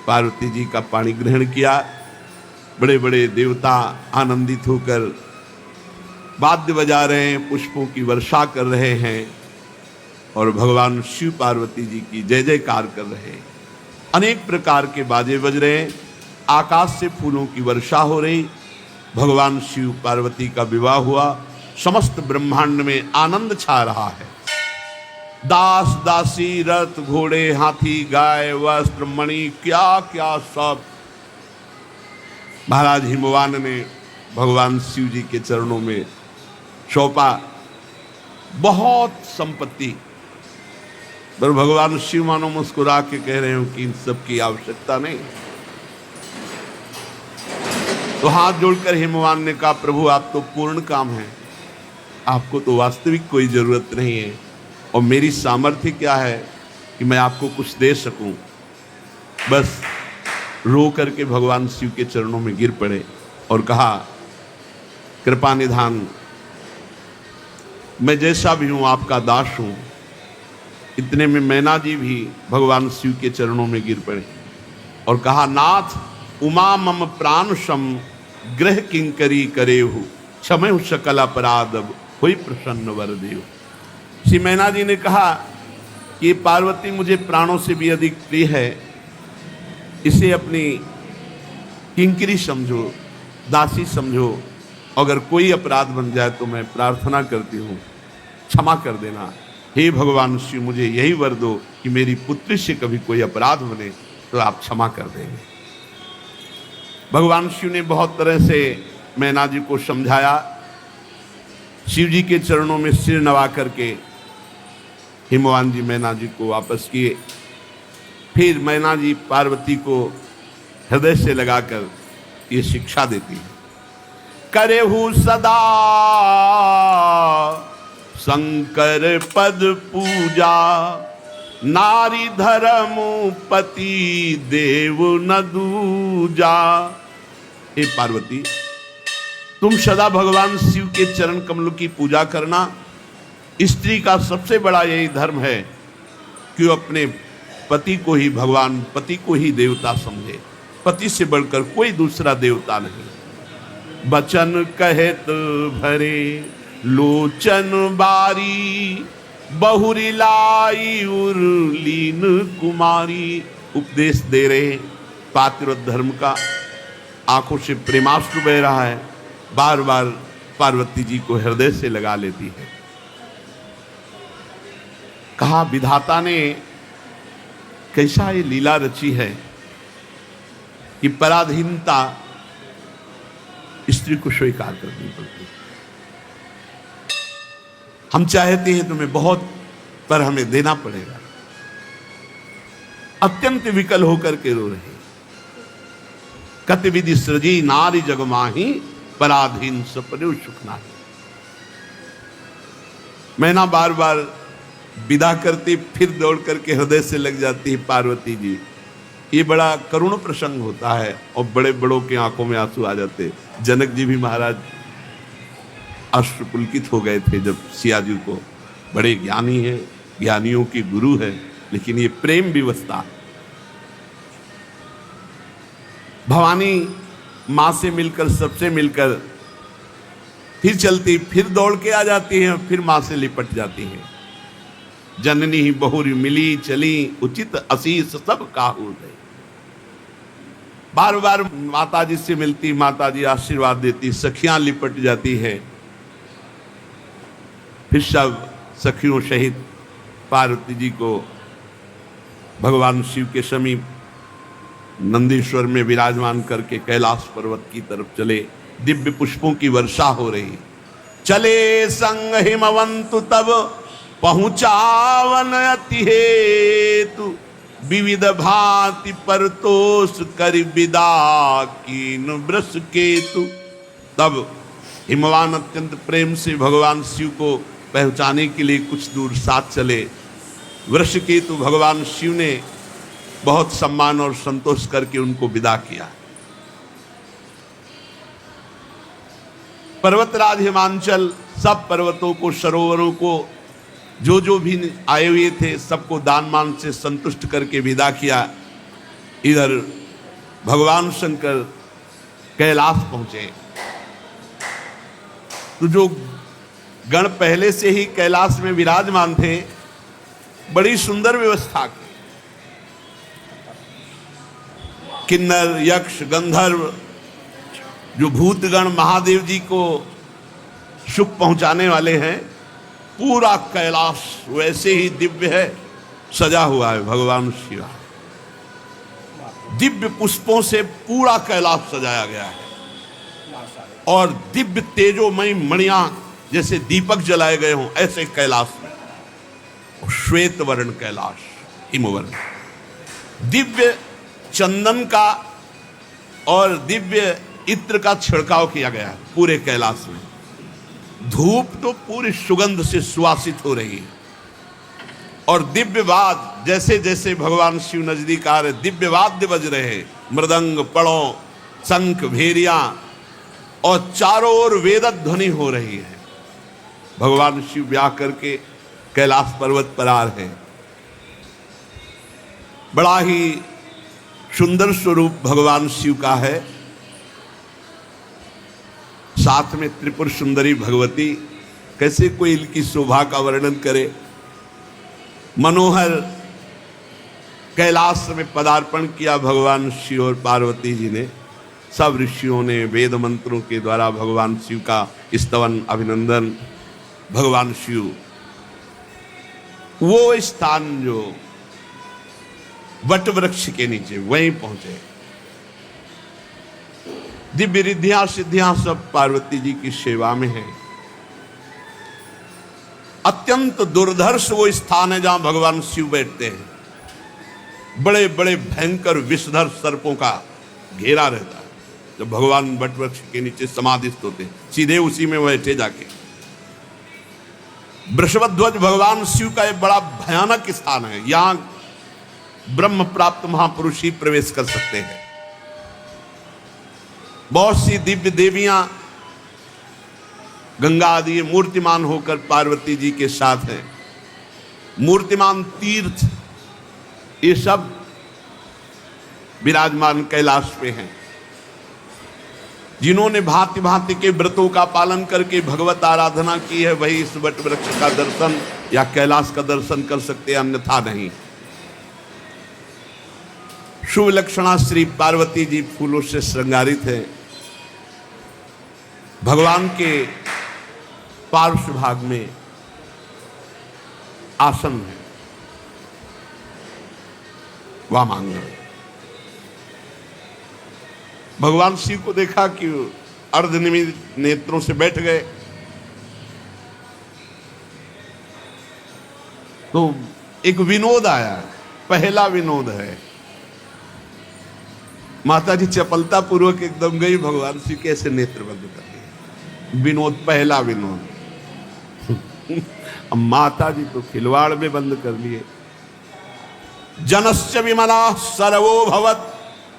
पार्वती जी का पाणी ग्रहण किया। बड़े बड़े देवता आनंदित होकर वाद्य बजा रहे हैं, पुष्पों की वर्षा कर रहे हैं और भगवान शिव पार्वती जी की जय जयकार कर रहे हैं। अनेक प्रकार के बाजे बज रहे हैं, आकाश से फूलों की वर्षा हो रही। भगवान शिव पार्वती का विवाह हुआ, समस्त ब्रह्मांड में आनंद छा रहा है। दास दासी रथ घोड़े हाथी गाय वस्त्र मणि क्या क्या सब महाराज हिमवान ने भगवान शिव जी के चरणों में सौंपा। बहुत संपत्ति, पर भगवान शिव मानो मुस्कुरा के कह रहे हो कि इन सब की आवश्यकता नहीं। तो हाथ जोड़कर हिमवान ने कहा प्रभु आप तो पूर्ण काम हैं, आपको तो वास्तविक कोई जरूरत नहीं है, और मेरी सामर्थ्य क्या है कि मैं आपको कुछ दे सकूं। बस रो करके भगवान शिव के चरणों में गिर पड़े और कहा कृपा निधान, मैं जैसा भी हूं आपका दास हूं। इतने में मैना जी भी भगवान शिव के चरणों में गिर पड़े और कहा नाथ उमा मम प्राण सम ग्रह किंकरी करेहु, क्षमहु सकल अपराध हुई प्रसन्न वर देव। श्री मैना जी ने कहा कि पार्वती मुझे प्राणों से भी अधिक प्रिय है, इसे अपनी किंकरी समझो, दासी समझो। अगर कोई अपराध बन जाए तो मैं प्रार्थना करती हूँ क्षमा कर देना। हे भगवान शिव मुझे यही वर दो कि मेरी पुत्री से कभी कोई अपराध बने तो आप क्षमा कर देंगे। भगवान शिव ने बहुत तरह से मैना जी को समझाया। शिव जी के चरणों में सिर नवा करके हिमवान जी मैना जी को वापस किए। फिर मैना जी पार्वती को हृदय से लगाकर ये शिक्षा देती है, करेहु सदा शंकर पद पूजा, नारी धर्म पति देव न दूजा। हे पार्वती, तुम सदा भगवान शिव के चरण कमलों की पूजा करना। स्त्री का सबसे बड़ा यही धर्म है कि वो अपने पति को ही भगवान, पति को ही देवता समझे। पति से बढ़कर कोई दूसरा देवता नहीं। बचन कहत भरे लोचन बारी, बहुरी लाई उर्लीन कुमारी। उपदेश दे रहे पातिव्रत धर्म का, आंखों से प्रेमाश्रु बह रहा है। बार बार पार्वती जी को हृदय से लगा लेती है। कहा विधाता ने कैसा ये लीला रची है कि पराधीनता स्त्री को स्वीकार करनी पड़ती। हम चाहते हैं तुम्हें बहुत, पर हमें देना पड़ेगा। अत्यंत विकल होकर के रो रहे। कति विधि सृजी नारी जगमाही, पराधीन सपने सुख नाही। मैना बार बार विदा करती, फिर दौड़ करके हृदय से लग जाती है पार्वती जी। ये बड़ा करुण प्रसंग होता है और बड़े बड़ों के आंखों में आंसू आ जाते। जनक जी भी महाराज अश्रुपुलकित हो गए थे जब सिया जी को, बड़े ज्ञानी है, ज्ञानियों की गुरु है, लेकिन ये प्रेम विवशता। भवानी माँ से मिलकर, सबसे मिलकर फिर चलती, फिर दौड़ के आ जाती हैं, फिर माँ से लिपट जाती हैं। जननी ही बहुरी मिली चली, उचित असीस सब काहू गई। बार बार माता जी से मिलती, माता जी आशीर्वाद देती, सखियां लिपट जाती है। फिर सब सखियों सहित पार्वती जी को भगवान शिव के समीप नंदीश्वर में विराजमान करके कैलाश पर्वत की तरफ चले। दिव्य पुष्पों की वर्षा हो रही। चले संग हिमवंतु तब पहुंचावन अति हेतु, विविध भांति परतोष कर विदा कीन वृष केतु। तब हिमवान अत्यंत प्रेम से भगवान शिव को पहुंचाने के लिए कुछ दूर साथ चले। वृष केतु भगवान शिव ने बहुत सम्मान और संतोष करके उनको विदा किया। पर्वतराज हिमांचल सब पर्वतों को, सरोवरों को, जो भी आए हुए थे सबको दान मान से संतुष्ट करके विदा किया। इधर भगवान शंकर कैलाश पहुंचे तो जो गण पहले से ही कैलाश में विराजमान थे, बड़ी सुंदर व्यवस्था की। किन्नर, यक्ष, गंधर्व, जो भूतगण महादेव जी को सुख पहुंचाने वाले हैं, पूरा कैलाश वैसे ही दिव्य है, सजा हुआ है। भगवान शिव दिव्य पुष्पों से पूरा कैलाश सजाया गया है और दिव्य तेजोमयी मणियां जैसे दीपक जलाए गए हों, ऐसे कैलाश में। श्वेत वर्ण कैलाश, हिमवर्ण, दिव्य चंदन का और दिव्य इत्र का छिड़काव किया गया है पूरे कैलाश में। धूप तो पूरी सुगंध से सुवासित हो रही है और दिव्य वाद्य, जैसे जैसे भगवान शिव नजदीक आ रहे, दिव्य वाद्य बज रहे हैं, मृदंग, पड़ों, शंख, भेरियां, और चारों ओर वेद ध्वनि हो रही है। भगवान शिव ब्याह करके कैलाश पर्वत पर आ रहे हैं। बड़ा ही सुंदर स्वरूप भगवान शिव का है। साथ में त्रिपुर सुंदरी भगवती, कैसे कोई इनकी शोभा का वर्णन करे। मनोहर कैलाश में पदार्पण किया भगवान शिव और पार्वती जी ने। सब ऋषियों ने वेद मंत्रों के द्वारा भगवान शिव का स्तवन, अभिनंदन। भगवान शिव वो स्थान जो वट वृक्ष के नीचे, वहीं पहुंचे। दिव्य रिद्धियां सिद्धियां सब पार्वती जी की सेवा में है। अत्यंत दुर्धर्ष वो स्थान है जहां भगवान शिव बैठते हैं। बड़े बड़े भयंकर विषधर सर्पों का घेरा रहता है। जब भगवान वट वृक्ष के नीचे समाधिस्थ होते हैं, सीधे उसी में बैठे जाके। वृषभध्वज भगवान शिव का एक बड़ा भयानक स्थान है। यहां ब्रह्म प्राप्त महापुरुष ही प्रवेश कर सकते हैं। बहुत सी दिव्य देवियां गंगा आदि मूर्तिमान होकर पार्वती जी के साथ हैं। मूर्तिमान तीर्थ ये सब विराजमान कैलाश पे हैं। जिन्होंने भांति भांति के व्रतों का पालन करके भगवत आराधना की है, वही इस वट वृक्ष का दर्शन या कैलाश का दर्शन कर सकते हैं, अन्यथा नहीं। शुभ लक्षणा श्री पार्वती जी फूलों से श्रृंगारित है। भगवान के पार्श्व भाग में आसन है, वामांगन। भगवान शिव को देखा कि अर्धनिमित नेत्रों से बैठ गए, तो एक विनोद आया। पहला विनोद है, माता जी चपलता पूर्वक एकदम गई, भगवान शिव कैसे नेत्र बंद कर दिए। विनोद, पहला विनोद। अब माता जी तो खिलवाड़ में बंद कर लिए। जनश्च विमला सर्वो भवत्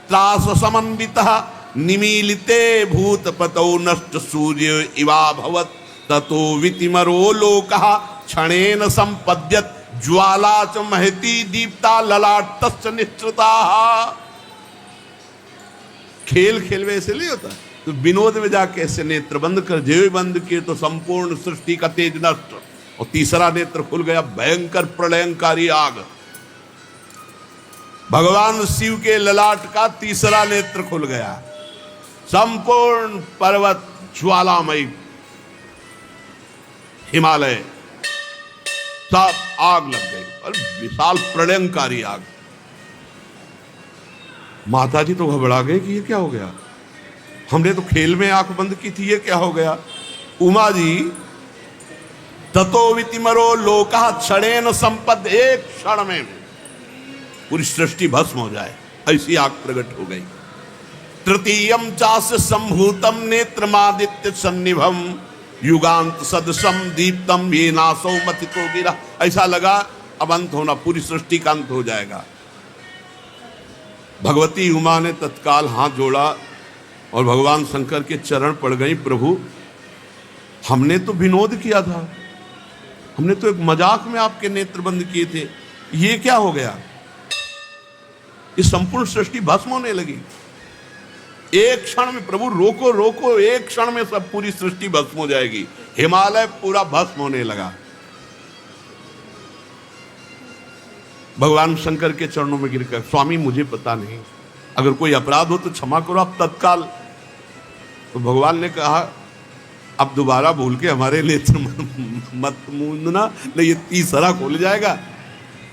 त्रास समन्वितः निमीलिते भूतपतौ नष्ट सूर्य इवा भवत् ततो वितिमरो लोकः क्षणेन संपद्यत ज्वाला च महती दीप्ता ललाटस्य निश्चिता। खेल खेल में ऐसे नहीं होता, तो विनोद में जाके ऐसे नेत्र बंद कर, जेब बंद किए तो संपूर्ण सृष्टि का तेज नष्ट, और तीसरा नेत्र खुल गया, भयंकर प्रलयंकारी आग। भगवान शिव के ललाट का तीसरा नेत्र खुल गया, संपूर्ण पर्वत ज्वालामयी, हिमालय सब आग लग गई और विशाल प्रलयंकारी आग। माता जी तो घबरा गए कि ये क्या हो गया, हमने तो खेल में आंख बंद की थी, ये क्या हो गया। उमा जी ततो वितिमरो लोका क्षणेन संपद, एक क्षण में पूरी सृष्टि भस्म हो जाए, ऐसी आग प्रकट हो गई। तृतीयम चास संभूतम नेत्रमादित्य सन्निभम युगांत सदसम दीप्तम ये नासो मथितो गिरा। ऐसा लगा अब अंत होना, पूरी सृष्टि का अंत हो जाएगा। भगवती उमा ने तत्काल हाथ जोड़ा और भगवान शंकर के चरण पड़ गई। प्रभु, हमने तो विनोद किया था, हमने तो एक मजाक में आपके नेत्र बंद किए थे, ये क्या हो गया। इस संपूर्ण सृष्टि भस्म होने लगी एक क्षण में। प्रभु रोको रोको, एक क्षण में सब पूरी सृष्टि भस्म हो जाएगी। हिमालय पूरा भस्म होने लगा। भगवान शंकर के चरणों में गिरकर, स्वामी मुझे पता नहीं, अगर कोई अपराध हो तो क्षमा करो आप तत्काल। तो भगवान ने कहा अब दोबारा भूल के हमारे नेत्र मत मूंदना, नहीं ये तीसरा खोल जाएगा।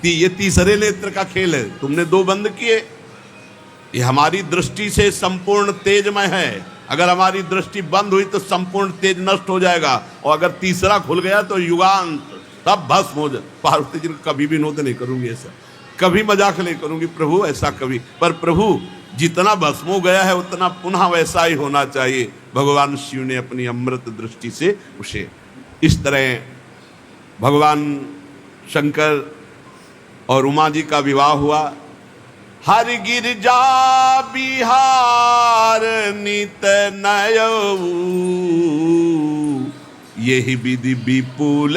ये तीसरे नेत्र का खेल है, तुमने दो बंद किए। ये हमारी दृष्टि से संपूर्ण तेजमय है, अगर हमारी दृष्टि बंद हुई तो संपूर्ण तेज नष्ट हो जाएगा, और अगर तीसरा खुल गया तो युगांत तब भस्म हो जाए। पार्वती जी कभी विनोद नहीं करूंगी, ऐसा कभी मजाक नहीं करूंगी प्रभु, ऐसा कभी। पर प्रभु जितना भस्म हो गया है उतना पुनः वैसा ही होना चाहिए। भगवान शिव ने अपनी अमृत दृष्टि से उसे इस तरह भगवान शंकर और उमा जी का विवाह हुआ। हरि गिरिजा बिहार नित नयऊ, यही विधि विपुल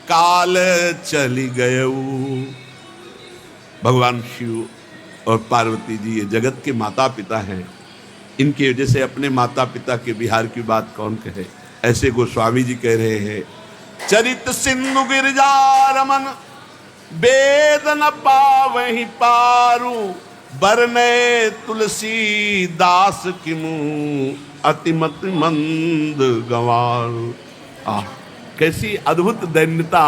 काल चली गयऊ। भगवान शिव और पार्वती जी ये जगत के माता पिता हैं, इनकी वजह से अपने माता पिता के बिहार की बात कौन कहे। ऐसे गोस्वामी जी कह रहे हैं, चरित सिंधु गिरिजा रमन वेद न पावहि पारू, बरने तुलसी दास किमु अतिमत मंद गंवारू। कैसी अद्भुत दैन्यता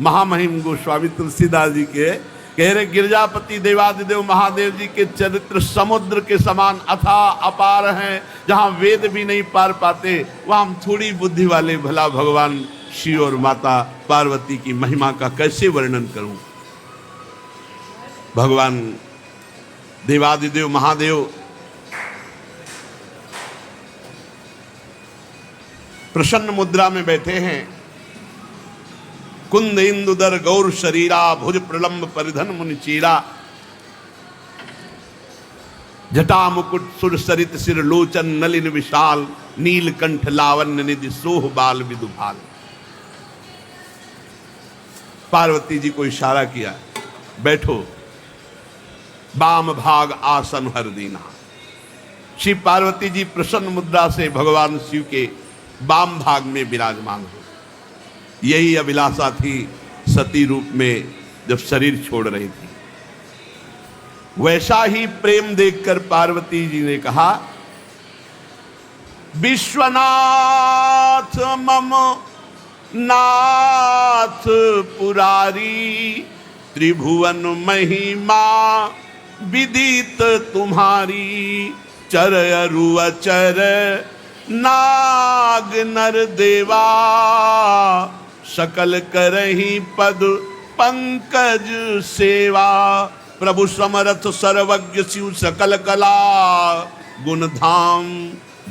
महामहिम गोस्वामी तुलसीदास जी के कह रहे। गिरजापति देवादिदेव महादेव जी के चरित्र समुद्र के समान अथाह अपार हैं, जहाँ वेद भी नहीं पार पाते, वहाँ हम थोड़ी बुद्धि वाले भला भगवान शिव और माता पार्वती की महिमा का कैसे वर्णन करूं। भगवान देवादिदेव महादेव प्रसन्न मुद्रा में बैठे हैं। कुंद इंदुदर गौर शरीरा भुज प्रलंब परिधन मुनि चीरा, जटा मुकुट सुर सरित सिर लोचन नलिन विशाल, नीलकंठ लावण्य निधि सोह बाल विदुभाल। पार्वती जी को इशारा किया, बैठो, वाम भाग आसन हर दीना। श्री पार्वती जी प्रसन्न मुद्रा से भगवान शिव के वाम भाग में विराजमान हो। यही अभिलाषा थी सती रूप में जब शरीर छोड़ रही थी। वैसा ही प्रेम देखकर पार्वती जी ने कहा, विश्वनाथ मम नाथ पुरारी, त्रिभुवन महिमा विदित तुम्हारी। चर अरु अचर नाग नर देवा, सकल करहि पद पंकज सेवा। प्रभु समर्थ सर्वज्ञ शिव सकल कला, गुण धाम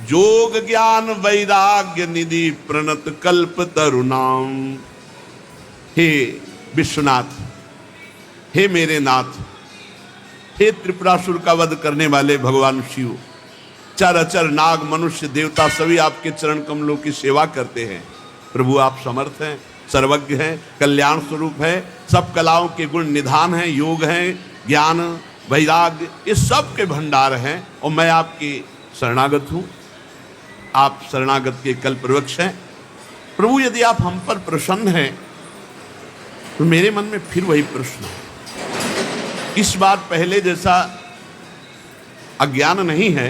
जोग ज्ञान वैराग्य निधि, प्रणत कल्प तरुणाम। हे विश्वनाथ, हे मेरे नाथ, हे त्रिपुरासुर का वध करने वाले भगवान शिव, चर अचर नाग मनुष्य देवता सभी आपके चरण कमलों की सेवा करते हैं। प्रभु आप समर्थ हैं, सर्वज्ञ हैं, कल्याण स्वरूप है, सब कलाओं के गुण निधान हैं, योग हैं, ज्ञान वैराग्य ये सब के भंडार हैं, और मैं आपकी शरणागत हूँ। आप शरणागत के कल्प वृक्ष हैं। प्रभु यदि आप हम पर प्रसन्न हैं तो मेरे मन में फिर वही प्रश्न है। इस बार पहले जैसा अज्ञान नहीं है,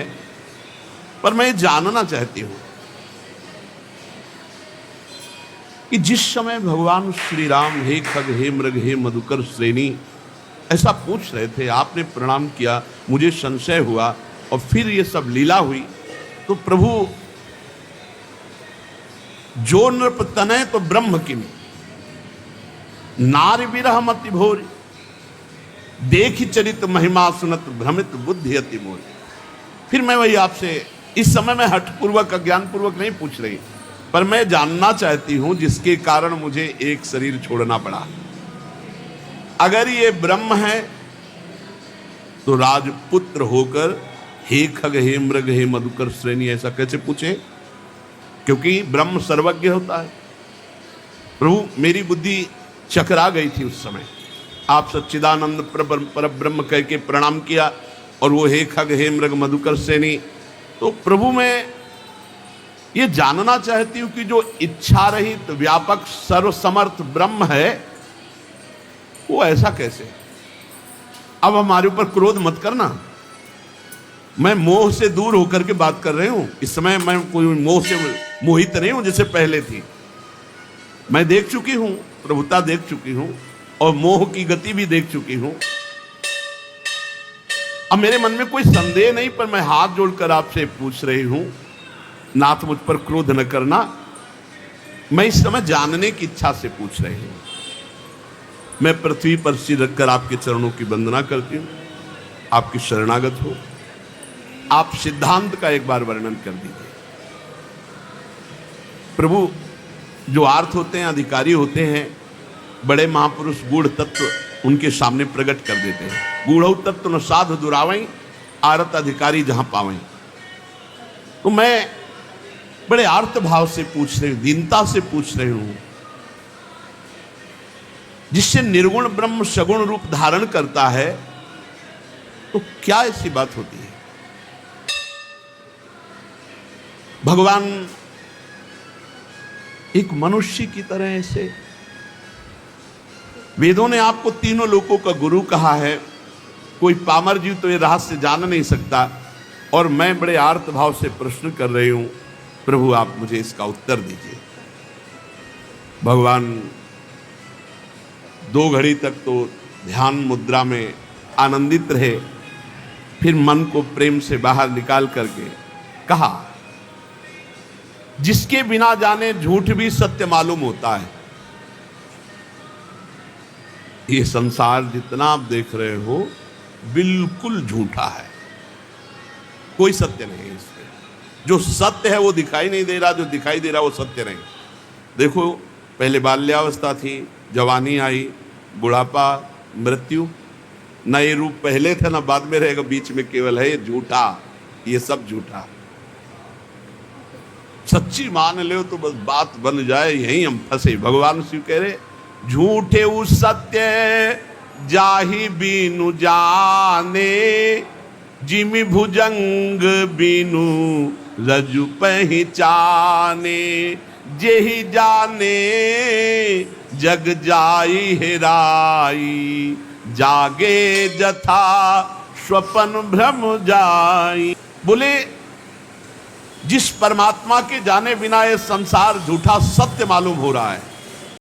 पर मैं जानना चाहती हूं कि जिस समय भगवान श्री राम हे खग हे मृग हे मधुकर श्रेणी ऐसा पूछ रहे थे, आपने प्रणाम किया, मुझे संशय हुआ और फिर ये सब लीला हुई, तो प्रभु जो नृप तनय तो ब्रह्म किम, नारी विरह मति भोरी, देखी चरित महिमा सुनत भ्रमित बुद्धि अति मोरी। फिर मैं वही आपसे इस समय मैं हठपूर्वक अज्ञानपूर्वक नहीं पूछ रही, पर मैं जानना चाहती हूं जिसके कारण मुझे एक शरीर छोड़ना पड़ा। अगर ये ब्रह्म है तो राजपुत्र होकर हे खग हे मृग हे मधुकर श्रेणी ऐसा कैसे पूछे? क्योंकि ब्रह्म सर्वज्ञ होता है। प्रभु मेरी बुद्धि चकरा गई थी उस समय। आप सच्चिदानंद पर ब्रह्म कह के प्रणाम किया और वो हे खग हे मृग मधुकर श्रेणी। तो प्रभु मैं ये जानना चाहती हूं कि जो इच्छा रहित व्यापक सर्वसमर्थ ब्रह्म है वो ऐसा कैसे? अब हमारे ऊपर क्रोध मत करना, मैं मोह से दूर होकर के बात कर रही हूं। इस समय मैं कोई मोह से मोहित नहीं हूं जैसे पहले थी। मैं देख चुकी हूं, प्रभुता देख चुकी हूं और मोह की गति भी देख चुकी हूं। अब मेरे मन में कोई संदेह नहीं, पर मैं हाथ जोड़कर आपसे पूछ रही हूं, नाथ मुझ पर क्रोध न करना। मैं इस समय जानने की इच्छा से पूछ रही हूं। मैं पृथ्वी पर सिर रखकर आपके चरणों की वंदना करती हूं, आपकी शरणागत हो। आप सिद्धांत का एक बार वर्णन कर दीजिए। प्रभु जो आर्थ होते हैं, अधिकारी होते हैं, बड़े महापुरुष गूढ़ तत्व उनके सामने प्रकट कर देते हैं। गूढ़ तत्व न साधु दुरावई, आरत अधिकारी जहां पावई। तो मैं बड़े आर्त भाव से पूछ रही हूं, दीनता से पूछ रही हूं, जिससे निर्गुण ब्रह्म सगुण रूप धारण करता है, तो क्या ऐसी बात होती है? भगवान एक मनुष्य की तरह ऐसे, वेदों ने आपको तीनों लोकों का गुरु कहा है, कोई पामर जीव तो ये रहस्य जान नहीं सकता। और मैं बड़े आर्त भाव से प्रश्न कर रही हूं, प्रभु आप मुझे इसका उत्तर दीजिए। भगवान 2 घड़ी तक तो ध्यान मुद्रा में आनंदित रहे, फिर मन को प्रेम से बाहर निकाल करके कहा, जिसके बिना जाने झूठ भी सत्य मालूम होता है। ये संसार जितना आप देख रहे हो बिल्कुल झूठा है, कोई सत्य नहीं है इसमें। जो सत्य है वो दिखाई नहीं दे रहा, जो दिखाई दे रहा वो सत्य नहीं। देखो, पहले बाल्यावस्था थी, जवानी आई, बुढ़ापा, मृत्यु। न ये रूप पहले था ना बाद में रहेगा, बीच में केवल है ये झूठा। ये सब झूठा। सच्ची मान ले तो बस बात बन जाए, यहीं हम फंसे। भगवान शिव कह रहे झूठे उ सत्य जाहि बीनु जाने, जिमि भुजंग बीनु रजु पहचाने, जेहि जाने जग जाई हेराई, जागे जथा स्वपन भ्रम जाई। बोले जिस परमात्मा के जाने बिना ये संसार झूठा सत्य मालूम हो रहा है,